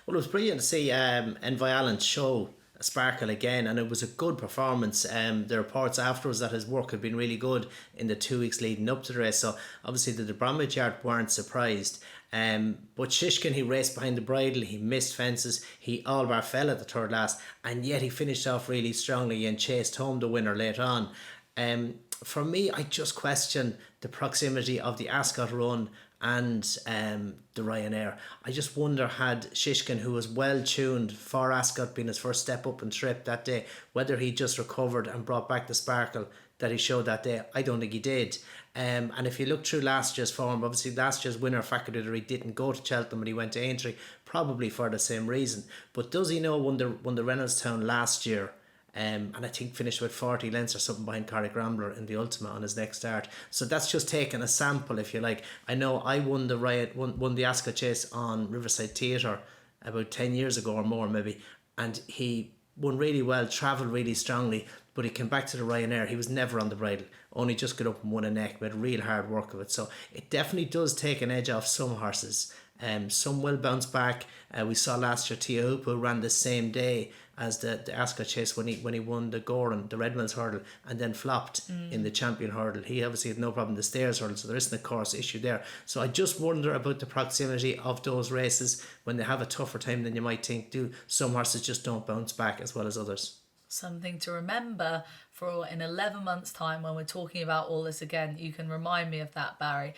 Well, it was brilliant to see Envoy Allen show a sparkle again, and it was a good performance. The reports afterwards that his work had been really good in the 2 weeks leading up to the race, so obviously the Bromwich Yard weren't surprised. But Shishkin, he raced behind the bridle, he missed fences, he all bar fell at the third last, and yet he finished off really strongly and chased home the winner later on. For me, I just question the proximity of the Ascot run and the Ryanair. I just wonder, had Shishkin, who was well tuned for Ascot being his first step up and trip that day, whether he just recovered and brought back the sparkle that he showed that day. I don't think he did. And if you look through last year's form, obviously last year's winner, Factory didn't go to Cheltenham but he went to Aintree, probably for the same reason. But does he know won the Reynoldstown last year? And I think finished with 40 lengths or something behind Carrick Rambler in the Ultimate on his next start. So that's just taking a sample, if you like. I know I won the Ascot Chase on Riverside Theatre about 10 years ago or more maybe, and he won really well, travelled really strongly, but he came back to the Ryanair. He was never on the bridle, only just got up and won a neck, made real hard work of it. So it definitely does take an edge off some horses. Some will bounce back. We saw last year Tia Hooper ran the same day as the Ascot Chase when he won the Goran, the Red Mills hurdle, and then flopped in the Champion hurdle. He obviously had no problem in the Stairs hurdle, so there isn't a course issue there. So I just wonder about the proximity of those races when they have a tougher time than you might think. Do some horses just don't bounce back as well as others? Something to remember for in 11 months' time when we're talking about all this again. You can remind me of that, Barry.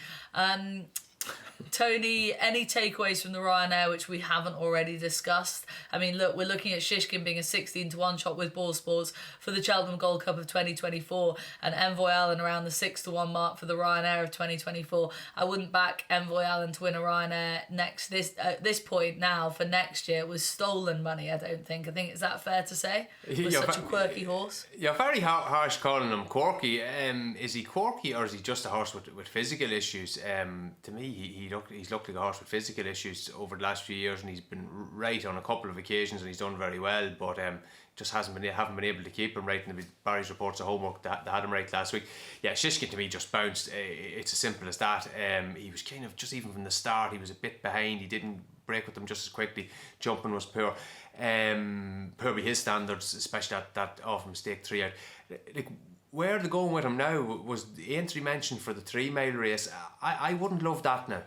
Tony, any takeaways from the Ryanair which we haven't already discussed? I mean, look, we're looking at Shishkin being a 16-1 shot with Boyle Sports for the Cheltenham Gold Cup of 2024 and Envoy Allen around the 6-1 mark for the Ryanair of 2024. I wouldn't back Envoy Allen to win a Ryanair this point now for next year was stolen money, I don't think. I think, is that fair to say? With such a quirky horse? You're very harsh calling him quirky. Is he quirky or is he just a horse with physical issues? To me, he's looked like a horse with physical issues over the last few years, and he's been right on a couple of occasions, and he's done very well. But just haven't been able to keep him right. And Barry's reports of homework that had him right last week. Yeah, Shishkin to me just bounced. It's as simple as that. He was kind of just even from the start. He was a bit behind. He didn't break with them just as quickly. Jumping was poor. Poor by his standards, especially that off mistake 3 out. Like, where they're going with him now was the entry mentioned for the 3 mile race. I wouldn't love that now.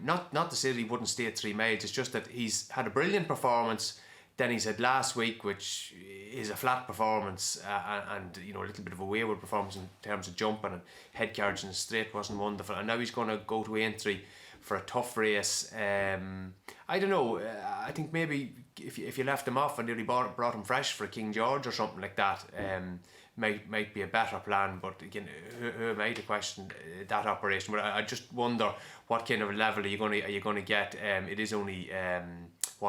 Not to say that he wouldn't stay at 3 miles. It's just that he's had a brilliant performance. Then he's had last week, which is a flat performance, and a little bit of a wayward performance in terms of jumping, and head carriage in the straight wasn't wonderful. And now he's going to go to Aintree for a tough race. I don't know. I think maybe if you left him off and nearly brought him fresh for King George or something like that, might be a better plan. But again, who am I to question that operation? But I just wonder what kind of a level are you going to get. It is only a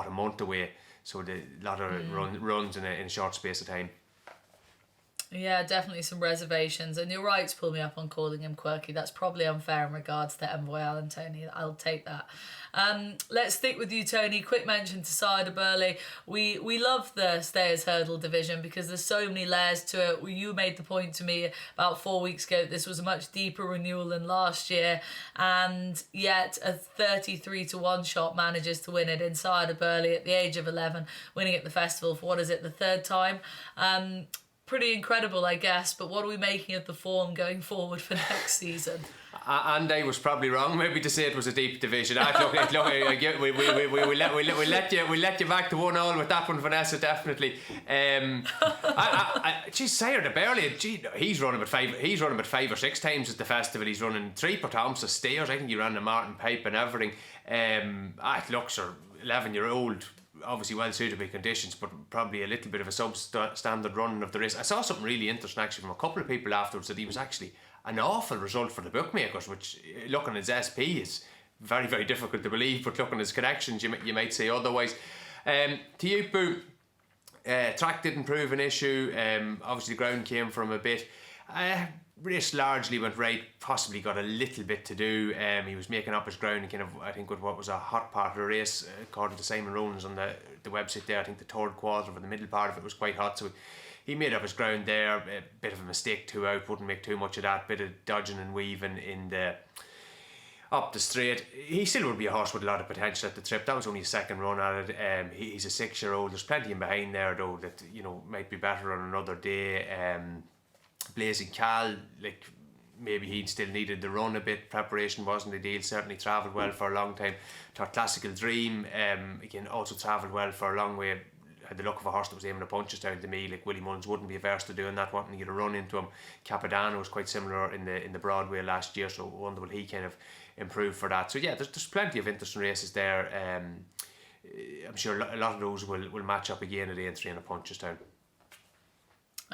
month away, so a lot of runs in a short space of time. Yeah, definitely some reservations, and you're right to pull me up on calling him quirky. That's probably unfair in regards to Envoy Allen, Tony. I'll take that. Let's stick with you, Tony. Quick mention to Cider Burley. We love the Stayers Hurdle division because there's so many layers to it. You made the point to me about 4 weeks ago that this was a much deeper renewal than last year, and yet a 33-1 shot manages to win it in Cider Burley at the age of 11, winning at the festival for what is it, the third time. Pretty incredible, I guess, but what are we making of the form going forward for next season? And I was probably wrong, maybe, to say it was a deep division. We let you back to 1-1 with that one, Vanessa, definitely. Sire de Burley, he's running about 5 or 6 times at the festival. He's running 3 per Thompson Stairs. I think he ran the Martin Pipe and everything. Looks 11-year-old. obviously well suited by conditions, but probably a little bit of a substandard running of the race. I saw something really interesting actually from a couple of people afterwards, that he was actually an awful result for the bookmakers, which looking at his SP is very, very difficult to believe, but looking at his connections you might say otherwise. To you, Boo, track didn't prove an issue. Obviously the ground came from a bit. Race largely went right, possibly got a little bit to do. He was making up his ground and kind of, I think, with what was a hot part of the race, according to Simon Rollins on the website there. I think the third quarter or the middle part of it was quite hot, so he made up his ground there. A bit of a mistake, 2 out, wouldn't make too much of that. Bit of dodging and weaving in the up the straight. He still would be a horse with a lot of potential at the trip. That was only his second run at it. He's a 6-year-old. There's plenty in behind there though that might be better on another day. Blazing Cal, like maybe he still needed the run a bit. Preparation wasn't ideal. Certainly travelled well for a long time. Thought Classical Dream again also travelled well for a long way. Had the look of a horse that was aiming the punches down to me. Like Willie Mullins wouldn't be averse to doing that, wanting to get a run into him. Capadano was quite similar in the Broadway last year, so I wonder will he kind of improve for that. So yeah, there's plenty of interesting races there. I'm sure a lot of those will match up again at the entry in a Punchestown.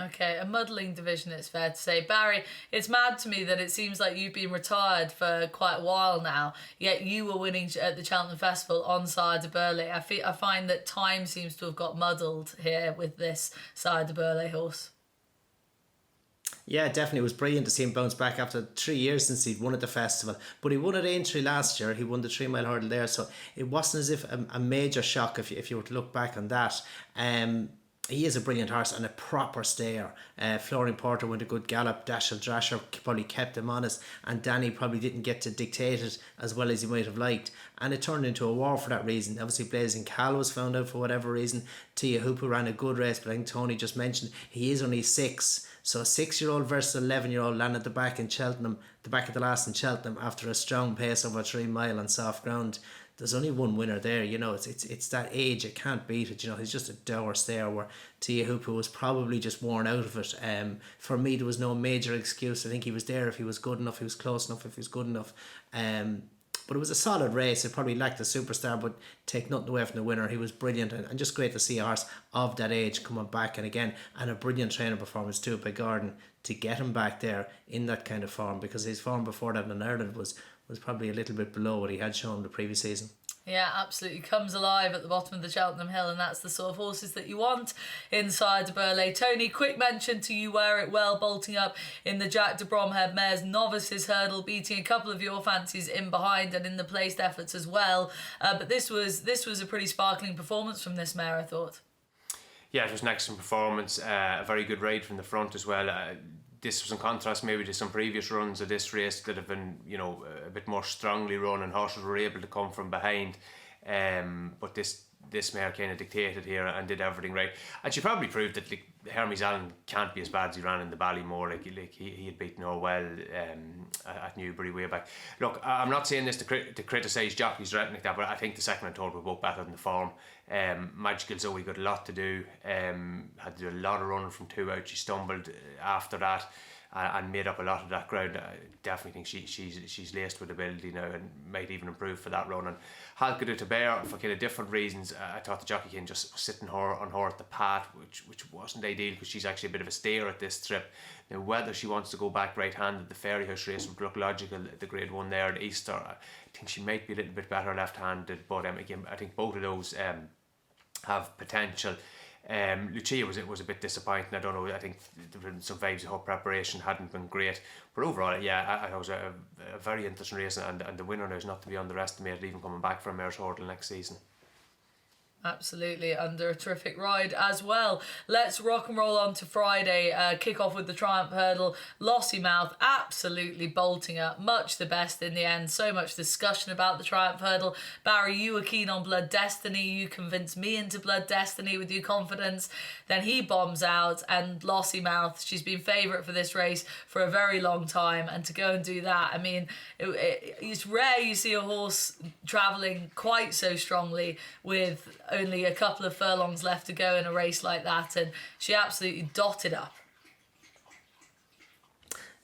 Okay, a muddling division, it's fair to say. Barry, it's mad to me that it seems like you've been retired for quite a while now, yet you were winning at the Cheltenham Festival on Sire de Burley. I find that time seems to have got muddled here with this Sire de Burley horse. Yeah, definitely. It was brilliant to see him bounce back after 3 years since he'd won at the festival. But he won at Aintree last year. He won the 3 mile hurdle there, so it wasn't as if a major shock if you were to look back on that. He is a brilliant horse and a proper stayer. Flooring Porter went a good gallop. Dashel Drasher probably kept him honest, and Danny probably didn't get to dictate it as well as he might have liked. And it turned into a war for that reason. Obviously, Blazing Cal was found out for whatever reason. Tia Hooper ran a good race, but I think Tony just mentioned he is only 6. So a 6-year-old versus 11-year-old landed the back in Cheltenham, the back of the last in Cheltenham after a strong pace over 3 mile on soft ground. There's only one winner there, it's that age, it can't beat it, he's just a dour stayer, where Tia Hooper was probably just worn out of it. For me, there was no major excuse. I think he was there if he was good enough, he was close enough if he was good enough. But it was a solid race. It probably lacked a superstar, but take nothing away from the winner. He was brilliant, and just great to see a horse of that age coming back, and a brilliant training performance too by Gordon to get him back there in that kind of form, because his form before that in Ireland was probably a little bit below what he had shown the previous season. Yeah, absolutely. Comes alive at the bottom of the Cheltenham Hill, and that's the sort of horses that you want inside de Burley. Tony, quick mention to You Wear It Well, bolting up in the Jack de Bromhead Mares Novices Hurdle, beating a couple of your fancies in behind and in the placed efforts as well. But this was a pretty sparkling performance from this mare, I thought. Yeah, it was an excellent performance. A very good ride from the front as well. This was in contrast maybe to some previous runs of this race that have been, a bit more strongly run, and horses were able to come from behind. But this mare kind of dictated here and did everything right. And she probably proved that Hermes Allen can't be as bad as he ran in the Ballymore. He had beaten her well at Newbury way back. Look, I'm not saying this to criticise jockeys or anything like that, but I think the second and third were both better than the form. Magical Zoe got a lot to do. Had to do a lot of running from 2 out. She stumbled after that and made up a lot of that ground. I definitely think she's laced with ability now and might even improve for that run. And Halka to Bear, for kind of different reasons, I thought the jockey can just sitting on her at the path, which wasn't ideal because she's actually a bit of a stayer at this trip. Now, whether she wants to go back right-handed, the Fairyhouse race would look logical. The Grade 1 there at Easter, I think she might be a little bit better left-handed, but again, I think both of those have potential. Lucia was a bit disappointing. I don't know, I think there were some vibes of her preparation hadn't been great, but overall, yeah, I thought it was a very interesting race, and the winner now is not to be underestimated, even coming back from Mare's Hurdle next season. Absolutely, under a terrific ride as well. Let's rock and roll on to Friday. Kick off with the Triumph Hurdle. Lossiemouth absolutely bolting up. Much the best in the end. So much discussion about the Triumph Hurdle. Barry, you were keen on Blood Destiny. You convinced me into Blood Destiny with your confidence. Then he bombs out, and Lossiemouth, she's been favourite for this race for a very long time. And to go and do that, I mean, it's rare you see a horse travelling quite so strongly with only a couple of furlongs left to go in a race like that, and she absolutely dotted up.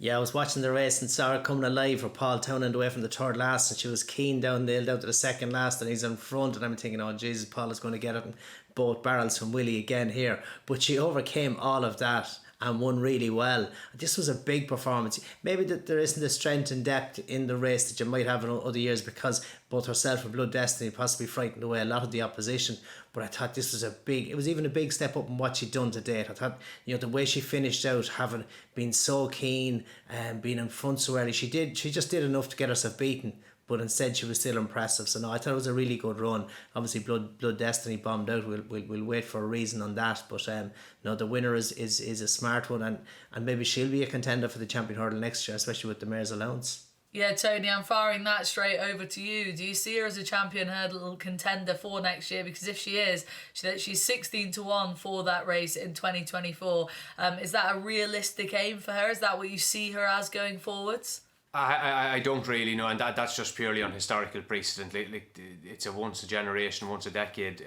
Yeah, I was watching the race and saw her coming alive for Paul Townend away from the third last, and she was keen down to the second last, and he's in front, and I'm thinking, oh Jesus, Paul is going to get it in both barrels from Willie again here. But she overcame all of that and won really well. This was a big performance. Maybe that there isn't the strength and depth in the race that you might have in other years, because both herself and Blood Destiny possibly frightened away a lot of the opposition. But I thought this was it was even a big step up in what she'd done to date. I thought, the way she finished out, having been so keen and being in front so early, she just did enough to get herself beaten. But instead she was still impressive. So no, I thought it was a really good run. Obviously Blood Destiny bombed out. We'll wait for a reason on that. But no, the winner is a smart one, and maybe she'll be a contender for the champion hurdle next year, especially with the mare's allowance. Yeah, Tony, I'm firing that straight over to you. Do you see her as a champion hurdle contender for next year? Because if she is, she's 16-1 for that race in 2024. Is that a realistic aim for her? Is that what you see her as going forwards? I don't really know, and that's just purely on historical precedent. Like it's a once a generation, once a decade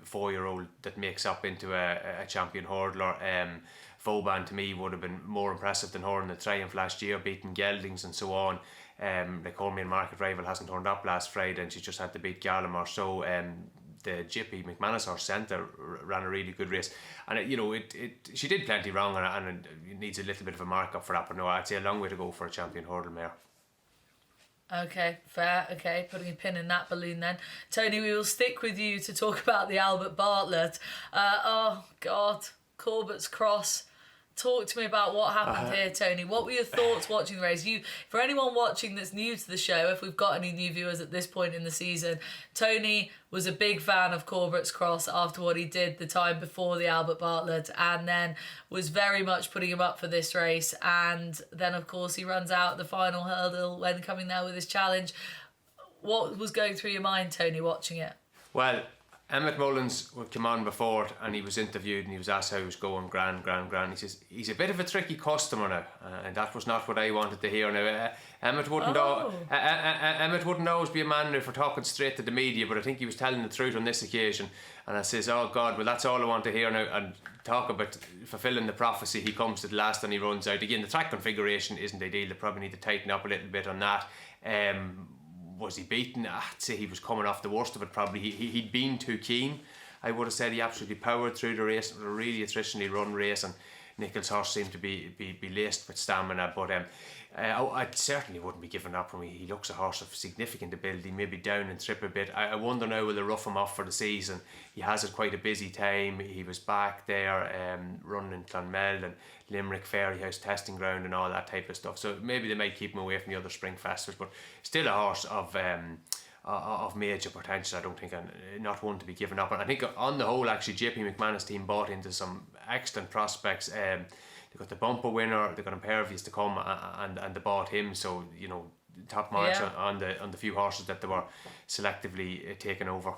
4-year-old that makes up into a champion hurdler. Vauban to me would have been more impressive than her in the Triumph last year, beating Geldings and so on. Like her main market rival hasn't turned up last Friday, and she just had to beat Gallimore. So the Jippy McManus, her centre, ran a really good race, and she did plenty wrong, and it needs a little bit of a mark up for that. But no, I'd say a long way to go for a champion hurdle mare. Okay, fair. Okay, putting a pin in that balloon then. Tony, we will stick with you to talk about the Albert Bartlett. Oh God, Corbett's Cross. Talk to me about what happened here, Tony. What were your thoughts watching the race? For anyone watching that's new to the show, if we've got any new viewers at this point in the season, Tony was a big fan of Corbett's Cross after what he did the time before the Albert Bartlett, and then was very much putting him up for this race. And then, of course, he runs out the final hurdle when coming there with his challenge. What was going through your mind, Tony, watching it? Well, Emmett Mullins would come on before it, and he was interviewed and he was asked how he was going. Grand. He says he's a bit of a tricky customer now, and that was not what I wanted to hear. Now Emmett wouldn't always be a man for talking straight to the media, but I think he was telling the truth on this occasion. And I says, oh God, well that's all I want to hear now. And talk about fulfilling the prophecy. He comes to the last and he runs out again. The track configuration isn't ideal. They probably need to tighten up a little bit on that. Was he beaten? I'd say he was coming off the worst of it probably. He'd been too keen. I would have said he absolutely powered through the race. It was a really attritionally run race, and Nichol's horse seemed to be laced with stamina, but I certainly wouldn't be giving up on him. He looks a horse of significant ability, maybe down and trip a bit. I wonder now, will they rough him off for the season? He has had quite a busy time. He was back there running in Clonmel and Limerick Fairyhouse testing ground and all that type of stuff. So maybe they might keep him away from the other spring festivals, but still a horse of major potential. I don't think not one to be given up on. I think on the whole, actually, JP McManus' team bought into some excellent prospects. They got the bumper winner, they got Impervious to come, and they bought him. So top marks on the few horses that they were selectively taken over.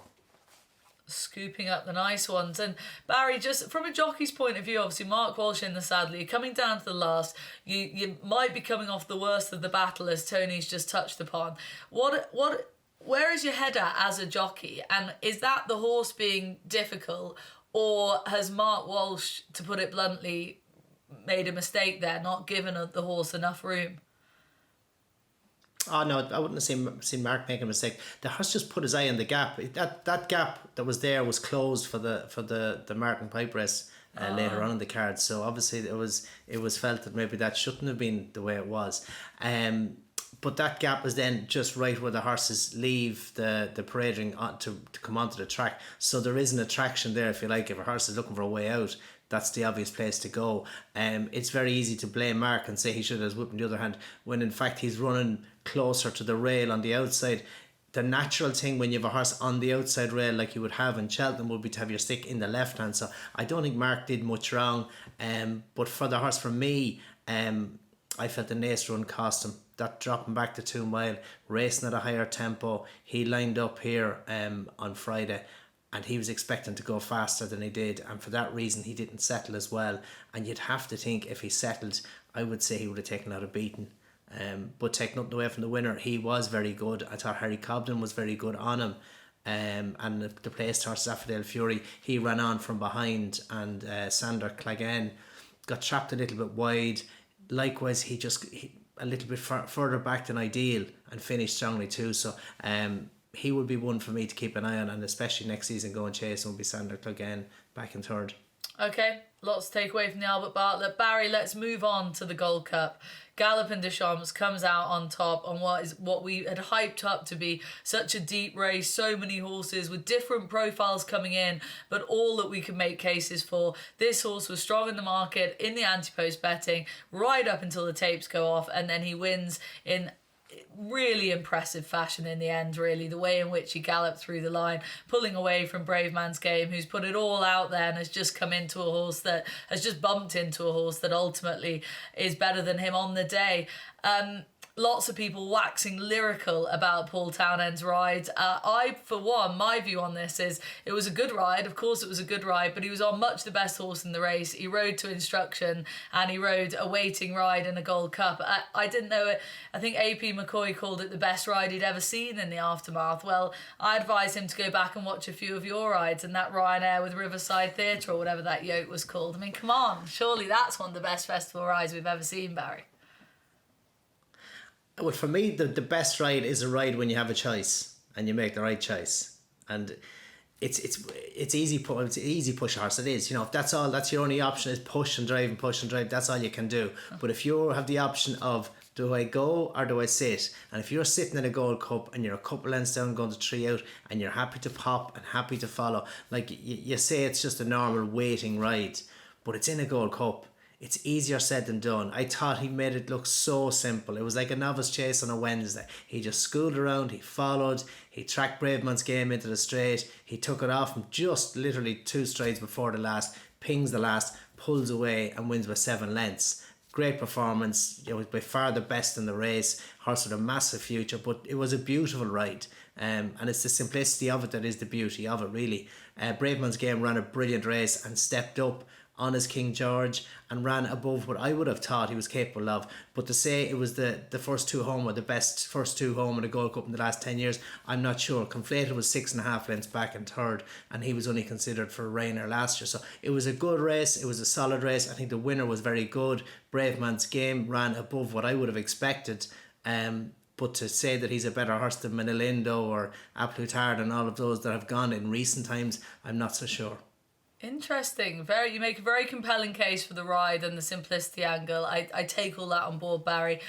Scooping up the nice ones. And Barry, just from a jockey's point of view, obviously Mark Walsh in the saddle, you're coming down to the last, you might be coming off the worst of the battle, as Tony's just touched upon. Where is your head at as a jockey, and is that the horse being difficult, or has Mark Walsh, to put it bluntly, made a mistake there, not given the horse enough room? Oh no, I wouldn't have seen Mark make a mistake. The horse just put his eye on the gap. That gap that was there was closed for the Martin Pipe race later on in the card. So obviously it was felt that maybe that shouldn't have been the way it was. But that gap was then just right where the horses leave the parade ring to come onto the track. So there is an attraction there, if you like. If a horse is looking for a way out, that's the obvious place to go. It's very easy to blame Mark and say he should have his whip in the other hand, when in fact he's running closer to the rail on the outside. The natural thing when you have a horse on the outside rail like you would have in Cheltenham would be to have your stick in the left hand. So I don't think Mark did much wrong. But for the horse, for me, I felt the Nace run cost him. That dropping back to 2 mile, racing at a higher tempo. He lined up here on Friday, and he was expecting to go faster than he did, and for that reason he didn't settle as well. And you'd have to think if he settled, I would say he would have taken out a beating. But take nothing away from the winner, he was very good. I thought Harry Cobden was very good on him. And the placed horse, Affordale Fury, he ran on from behind, and Sander Clegane got trapped a little bit wide. likewise, he a little bit further back than ideal and finished strongly too. So he would be one for me to keep an eye on, and especially next season going chasing will be Sander Clegane back in third. Okay, lots to take away from the Albert Bartlett. Barry, let's move on to the Gold Cup. Galopin Des Champs comes out on top on what we had hyped up to be such a deep race, so many horses with different profiles coming in, but all that we could make cases for. This horse was strong in the market, in the anti-post betting, right up until the tapes go off, and then he wins in really impressive fashion in the end, really. The way in which he galloped through the line, pulling away from Brave Man's Game, who's put it all out there and has just come into a horse that has just bumped into a horse that ultimately is better than him on the day. Lots of people waxing lyrical about Paul Townend's ride. I, for one, my view on this is it was a good ride. Of course it was a good ride, but he was on much the best horse in the race. He rode to instruction and he rode a waiting ride in a Gold Cup. I didn't know it. I think AP McCoy called it the best ride he'd ever seen in the aftermath. Well, I advise him to go back and watch a few of your rides and that Ryanair with Riverside Theatre or whatever that yoke was called. I mean, come on. Surely that's one of the best festival rides we've ever seen, Barry. Well, for me, the best ride is a ride when you have a choice and you make the right choice. And it's easy. It's easy push horse. It is. You know, if that's your only option is push and drive. That's all you can do. But if you have the option of do I go or do I sit? And if you're sitting in a Gold Cup and you're a couple lengths down going to 3 out and you're happy to pop and happy to follow, like you say, it's just a normal waiting ride, but it's in a Gold Cup. It's easier said than done. I thought he made it look so simple. It was like a novice chase on a Wednesday. He just schooled around, he followed, he tracked Brave Man's Game into the straight, he took it off him just literally 2 strides before the last, pings the last, pulls away and wins by 7 lengths. Great performance, it was by far the best in the race. Horse with a massive future, but it was a beautiful ride. And it's the simplicity of it that is the beauty of it, really. Brave Man's Game ran a brilliant race and stepped up on his King George and ran above what I would have thought he was capable of. But to say it was the first 2 home or the best first 2 home in the Gold Cup in the last 10 years, I'm not sure. Conflated was 6.5 lengths back in third and he was only considered for Ryanair last year. So it was a good race, it was a solid race. I think the winner was very good. Brave Man's Game ran above what I would have expected. But to say that he's a better horse than Menelindo or A Plus Tard and all of those that have gone in recent times, I'm not so sure. Interesting. You make a very compelling case for the ride and the simplicity angle. I take all that on board, Barry.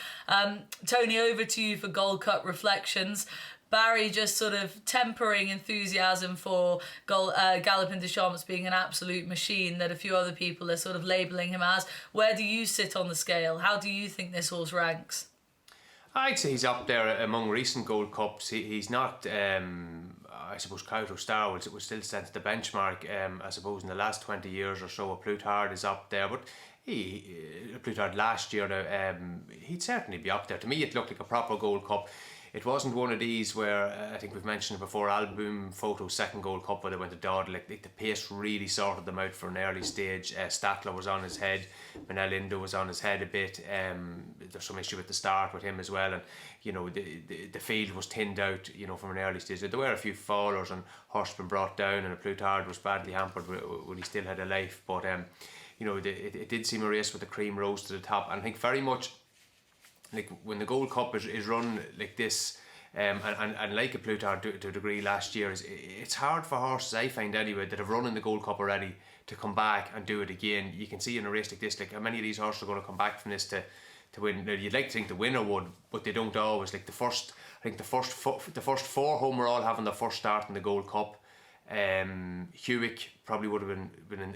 Tony, over to you for Gold Cup reflections. Barry just sort of tempering enthusiasm for Galopin Des Champs being an absolute machine that a few other people are sort of labelling him as. Where do you sit on the scale? How do you think this horse ranks? I'd say he's up there among recent Gold Cups. He's not, I suppose, Couto Star will still set the benchmark. I suppose in the last 20 years or so, A Plus Tard is up there. But A Plus Tard last year, he'd certainly be up there. To me, it looked like a proper Gold Cup. It wasn't one of these where, I think we've mentioned it before, Album Photo's second Gold Cup where they went to Dodd, like the pace really sorted them out for an early stage. Statler was on his head, Menelindo was on his head a bit. There's some issue with the start with him as well, and you know the field was thinned out, you know, from an early stage. There were a few fallers and horse been brought down, and A Plus Tard was badly hampered when he still had a life. But you know, it did seem a race with the cream rose to the top, and I think very much like when the Gold Cup is run like this, and like A Plus Tard to a degree last year, it's hard for horses, I find anyway, that have run in the Gold Cup already to come back and do it again. You can see in a race like this, like how many of these horses are going to come back from this to win. Now, you'd like to think the winner would, but they don't always. Like the first 4 home are all having their first start in the Gold Cup. Hewick probably would have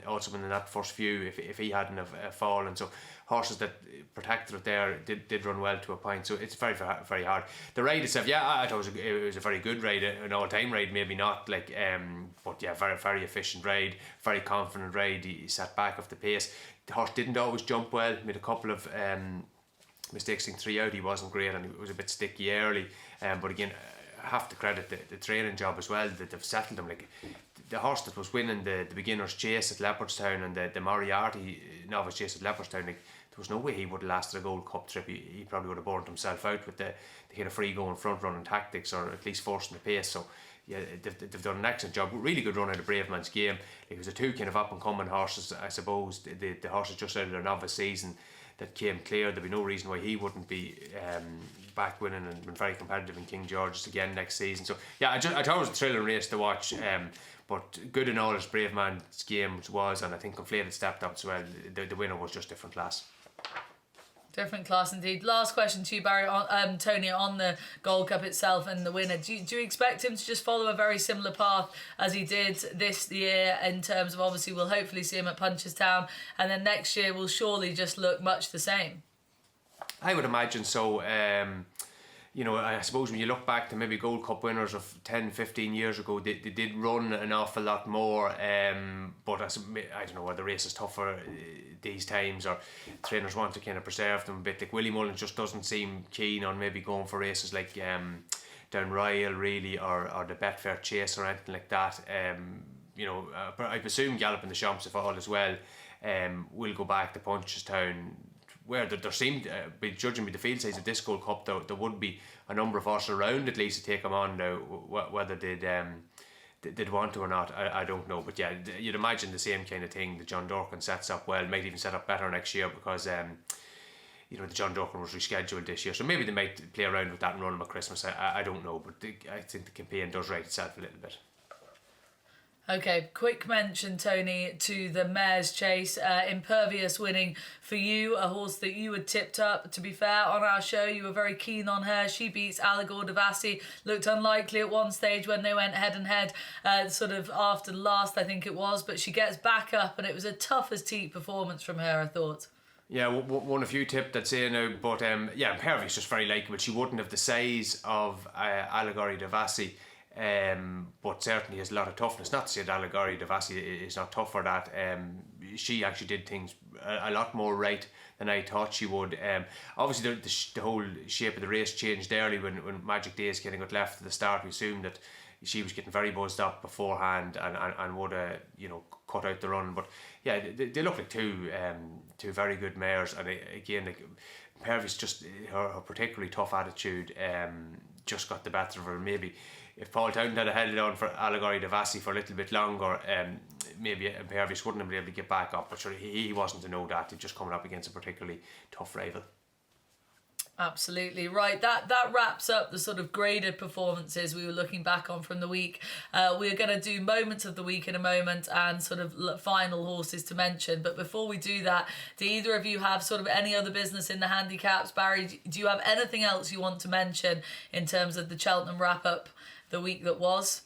also been in that first few if he hadn't have fallen. So horses that protected it there did run well to a point. So it's very, very hard. The ride itself, yeah, I thought it was a very good ride, an all-time ride, maybe not like, but yeah, very, very efficient ride, very confident ride. He sat back off the pace. The horse didn't always jump well, made a couple of mistakes in 3 out. He wasn't great and it was a bit sticky early. But again, I have to credit the training job as well, that they've settled him. Like the horse that was winning the beginner's chase at Leopardstown and the Moriarty novice chase at Leopardstown, like there was no way he would have lasted a Gold Cup trip. He probably would have burnt himself out with the kind of free going front running tactics, or at least forcing the pace. So yeah, they've done an excellent job. Really good run out of Brave Man's Game. It was a 2 kind of up and coming horses, I suppose. The horses just out of their novice season that came clear. There'd be no reason why he wouldn't be back winning and been very competitive in King George's again next season. So yeah, I thought it was a thrilling race to watch. But good in all his Brave Man's games was, and I think Conflated stepped up as well. The winner was just different class. Different class indeed. Last question to you, Barry, Tony, on the Gold Cup itself and the winner. Do you expect him to just follow a very similar path as he did this year, in terms of, obviously we'll hopefully see him at Punchestown, and then next year will surely just look much the same? I would imagine so. You know, I suppose when you look back to maybe Gold Cup winners of 10, 15 years ago, they did run an awful lot more. But I don't know whether the race is tougher these times, or trainers want to kind of preserve them a bit. Like Willie Mullins just doesn't seem keen on maybe going for races like down Ryle really, or the Betfair Chase or anything like that. You know, I presume Galopin Des Champs, if all is well, will go back to Punchestown, where there seemed, judging by the field size of this Gold Cup, there would be a number of horses around at least to take him on now. Whether they'd want to or not, I don't know. But yeah, you'd imagine the same kind of thing. The John Dorkin sets up well, might even set up better next year, because you know, the John Dorkin was rescheduled this year, so maybe they might play around with that and run him at Christmas. I don't know, but I think the campaign does right itself a little bit. Okay, quick mention, Tony, to the Mare's Chase. Impervious winning for you, a horse that you had tipped up. To be fair, on our show, you were very keen on her. She beats Allegor de Vassy. Looked unlikely at one stage when they went head and head, sort of after the last, I think it was. But she gets back up, and it was a tough as teat performance from her, I thought. Yeah, one of you tipped, I'd say now, but yeah, Impervious just very likeable. She wouldn't have the size of Allegor de Vassy. But certainly has a lot of toughness. Not to say that Geraghty de Vassy is not tough for that. She actually did things a lot more right than I thought she would. Obviously the whole shape of the race changed early when Magic Days kind of got left at the start. We assumed that she was getting very buzzed up beforehand and would you know, cut out the run. But yeah, they look like two very good mares. And again, like, Impervious, just her particularly tough attitude just got the better of her. Maybe if Paul Townend had held it on for Allegor de Vassy for a little bit longer, maybe Impervious wouldn't have been able to get back up. But sure, he wasn't to know that. He's just coming up against a particularly tough rival. Absolutely right. That wraps up the sort of graded performances we were looking back on from the week. We're going to do moments of the week in a moment and sort of final horses to mention. But before we do that, do either of you have sort of any other business in the handicaps? Barry, do you have anything else you want to mention in terms of the Cheltenham wrap-up the week that was?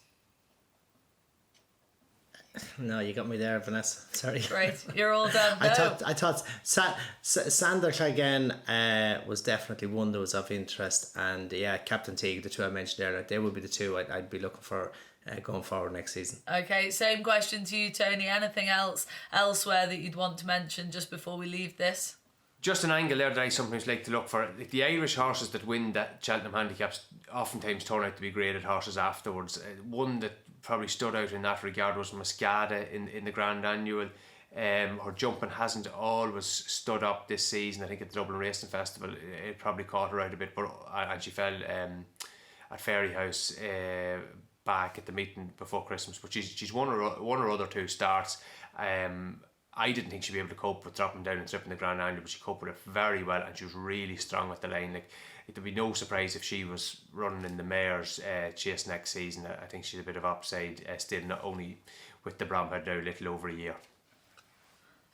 No, you got me there, Vanessa. Sorry. Right, you're all done. No. I thought Sander Clegane was definitely one that was of interest, and yeah, Captain Teague, the two I mentioned earlier, they would be the two I'd be looking for going forward next season. Okay, same question to you, Tony. Anything else elsewhere that you'd want to mention just before we leave this? Just an angle there that I sometimes like to look for. Like the Irish horses that win that Cheltenham handicaps oftentimes turn out to be graded horses afterwards. One that probably stood out in that regard was Muscada in the Grand Annual. Her jumping hasn't always stood up this season. I think at the Dublin Racing Festival it probably caught her out a bit, and she fell at Fairyhouse back at the meeting before Christmas. But she's one or other two starts. I didn't think she'd be able to cope with dropping down and tripping the Grand Annual, but she coped with it very well, and she was really strong at the line. Like, it'd be no surprise if she was running in the Mare's Chase next season. I think she's a bit of upside still, not only with the Bromhead now a little over a year.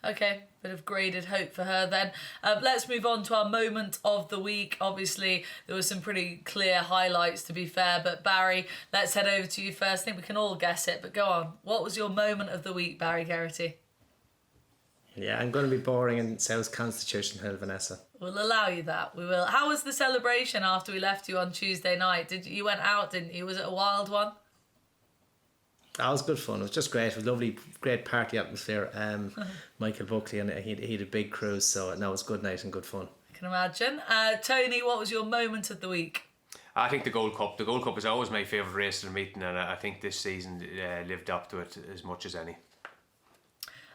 Okay, bit of graded hope for her then. Let's move on to our moment of the week. Obviously, there were some pretty clear highlights, to be fair, but Barry, let's head over to you first. I think we can all guess it, but go on. What was your moment of the week, Barry Geraghty? Yeah, I'm going to be boring and South Constitution Hill, Vanessa. We'll allow you that. We will. How was the celebration after we left you on Tuesday night? You went out, didn't you? Was it a wild one? That was good fun. It was just great. It was lovely, great party atmosphere. Michael Buckley, and he had a big cruise, so no, it was a good night and good fun. I can imagine. Tony, what was your moment of the week? I think the Gold Cup. The Gold Cup is always my favourite race of the meeting, and I think this season lived up to it as much as any.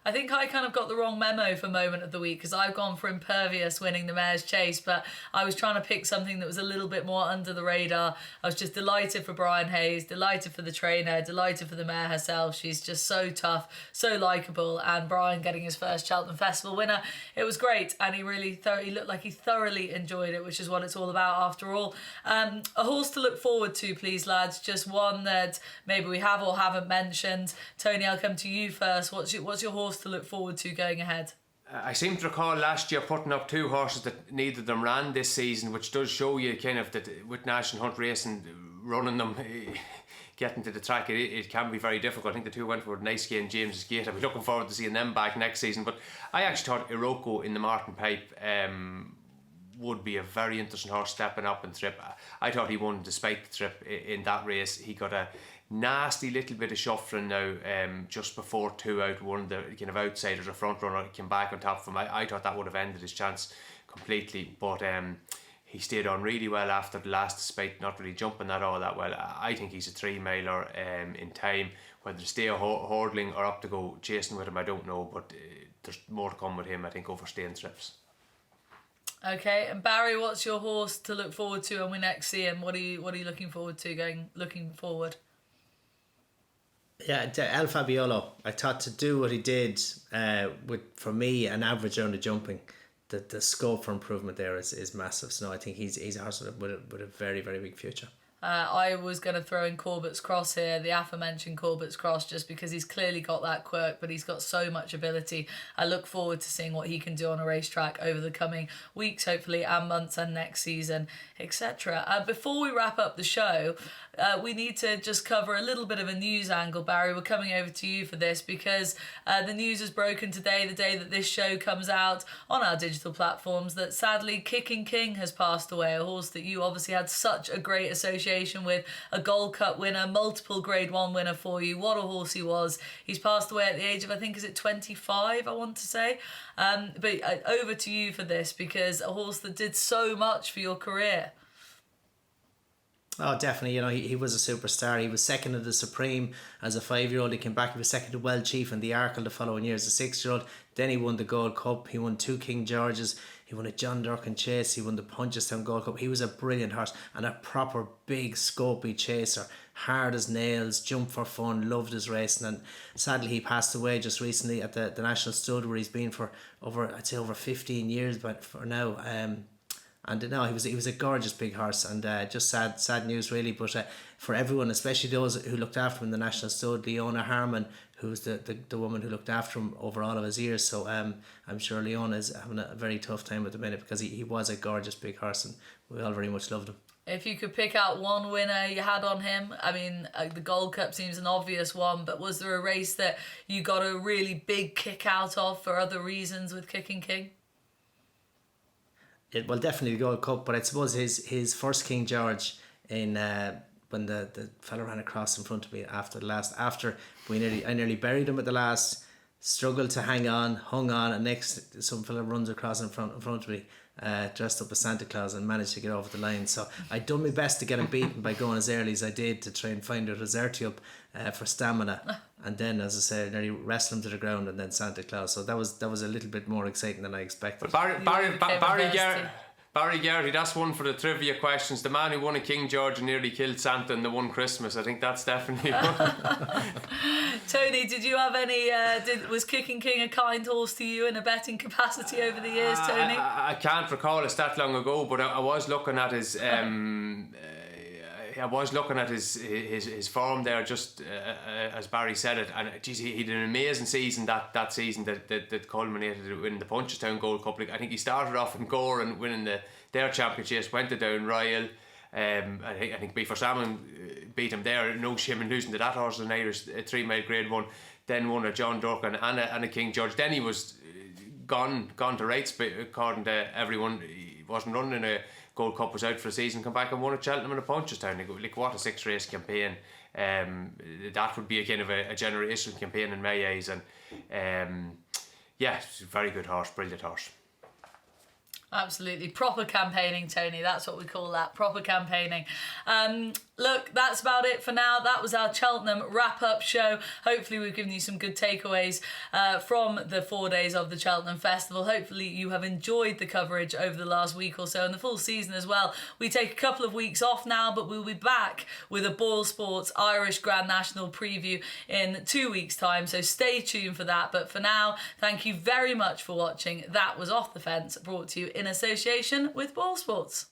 I think I kind of got the wrong memo for moment of the week because I've gone for Impervious winning the Mare's Chase, but I was trying to pick something that was a little bit more under the radar. I was just delighted for Brian Hayes, delighted for the trainer, delighted for the mare herself. She's just so tough, so likeable, and Brian getting his first Cheltenham Festival winner, it was great, and he looked like he thoroughly enjoyed it, which is what it's all about after all. A horse to look forward to, please, lads. Just one that maybe we have or haven't mentioned. Tony, I'll come to you first. What's your horse to look forward to going ahead? I seem to recall last year putting up 2 horses that neither of them ran this season, which does show you kind of that with National Hunt Racing, running them, getting to the track, it can be very difficult. I think the 2 went for Nicey and James's Gate. I'll be looking forward to seeing them back next season. But I actually thought Iroko in the Martin Pipe would be a very interesting horse stepping up in trip. I thought he won despite the trip in that race. He got a nasty little bit of shuffling now just before 2 out. One of the kind of outsiders, a front runner, came back on top of him. I thought that would have ended his chance completely, but he stayed on really well after the last, despite not really jumping that all that well. I think he's a 3-miler in time. Whether to stay hurdling or up to go chasing with him, I don't know, but there's more to come with him, I think, over staying trips. Okay, and Barry, what's your horse to look forward to when we next see him? What are you looking forward to looking forward? Yeah, El Fabiolo. I thought to do what he did with, for me, an average round of jumping, the scope for improvement there is massive. So no, I think he's a horse with a very, very big future. I was going to throw in Corbett's Cross here, the aforementioned Corbett's Cross, just because he's clearly got that quirk, but he's got so much ability. I look forward to seeing what he can do on a racetrack over the coming weeks, hopefully, and months, and next season, etc. Before we wrap up the show, we need to just cover a little bit of a news angle. Barry, we're coming over to you for this because the news has broken today, the day that this show comes out on our digital platforms, that sadly Kicking King has passed away, a horse that you obviously had such a great association with, a Gold Cup winner, multiple Grade 1 winner for you. What a horse he was. He's passed away at the age of, I think, is it 25, I want to say. But over to you for this, because a horse that did so much for your career. Oh, definitely. He was a superstar. He was second in the Supreme as a 5-year-old. He came back, he was second to Well Chief and the Arkle the following year as a 6-year-old. Then he won the Gold Cup. He won 2 King Georges. He won a John Durkin Chase. He won the Punchestown Gold Cup. He was a brilliant horse and a proper big scopy chaser. Hard as nails, jumped for fun, loved his racing, and sadly he passed away just recently at the National Stud, where he's been for over 15 years, but for now. And no, he was a gorgeous big horse, and just sad news really. But for everyone, especially those who looked after him in the National Stud, Leona Harmon, who was the woman who looked after him over all of his years. So I'm sure Leona is having a very tough time at the minute, because he was a gorgeous big horse, and we all very much loved him. If you could pick out one winner you had on him, I mean, the Gold Cup seems an obvious one, but was there a race that you got a really big kick out of for other reasons with Kicking King? Well, definitely the Gold Cup, but I suppose his first King George in when the fella ran across in front of me after I nearly buried him at the last, struggled to hang on, hung on, and next some fella runs across in front of me, dressed up as Santa Claus, and managed to get over the line. So I'd done my best to get him beaten by going as early as I did to try and find a Reserti up for stamina, and then, as I said, nearly wrestled him to the ground, and then Santa Claus. So that was a little bit more exciting than I expected. But Barry Geraghty, that's one for the trivia questions. The man who won a King George and nearly killed Santa in the one Christmas. I think that's definitely one. Tony, did you have any? Was Kicking King a kind horse to you in a betting capacity over the years, Tony? I can't recall it's that long ago, but I was looking at his. I was looking at his form there, just as Barry said it, and geez, he did an amazing season that season that culminated in the Punchestown Gold Cup. I think he started off in Gore and winning their championship, went to Down Ryle. I think Beaver Salmon beat him there, no shame in losing to that horse, an Irish 3-mile Grade 1. Then won a John Durkin and a King George. Then he was gone to rights, according to everyone. He wasn't running a Gold Cup, was out for a season, come back and won at Cheltenham and a Punchestown. Like what a 6-race campaign. That would be a kind of a generational campaign in my eyes, and yeah, it's a very good horse, brilliant horse. Absolutely. Proper campaigning, Tony. That's what we call that. Proper campaigning. Look, that's about it for now. That was our Cheltenham wrap-up show. Hopefully we've given you some good takeaways from the 4 days of the Cheltenham Festival. Hopefully you have enjoyed the coverage over the last week or so and the full season as well. We take a couple of weeks off now, but we'll be back with a Boyle Sports Irish Grand National preview in 2 weeks' time, so stay tuned for that. But for now, thank you very much for watching. That was Off the Fence, brought to you in association with Boyle Sports.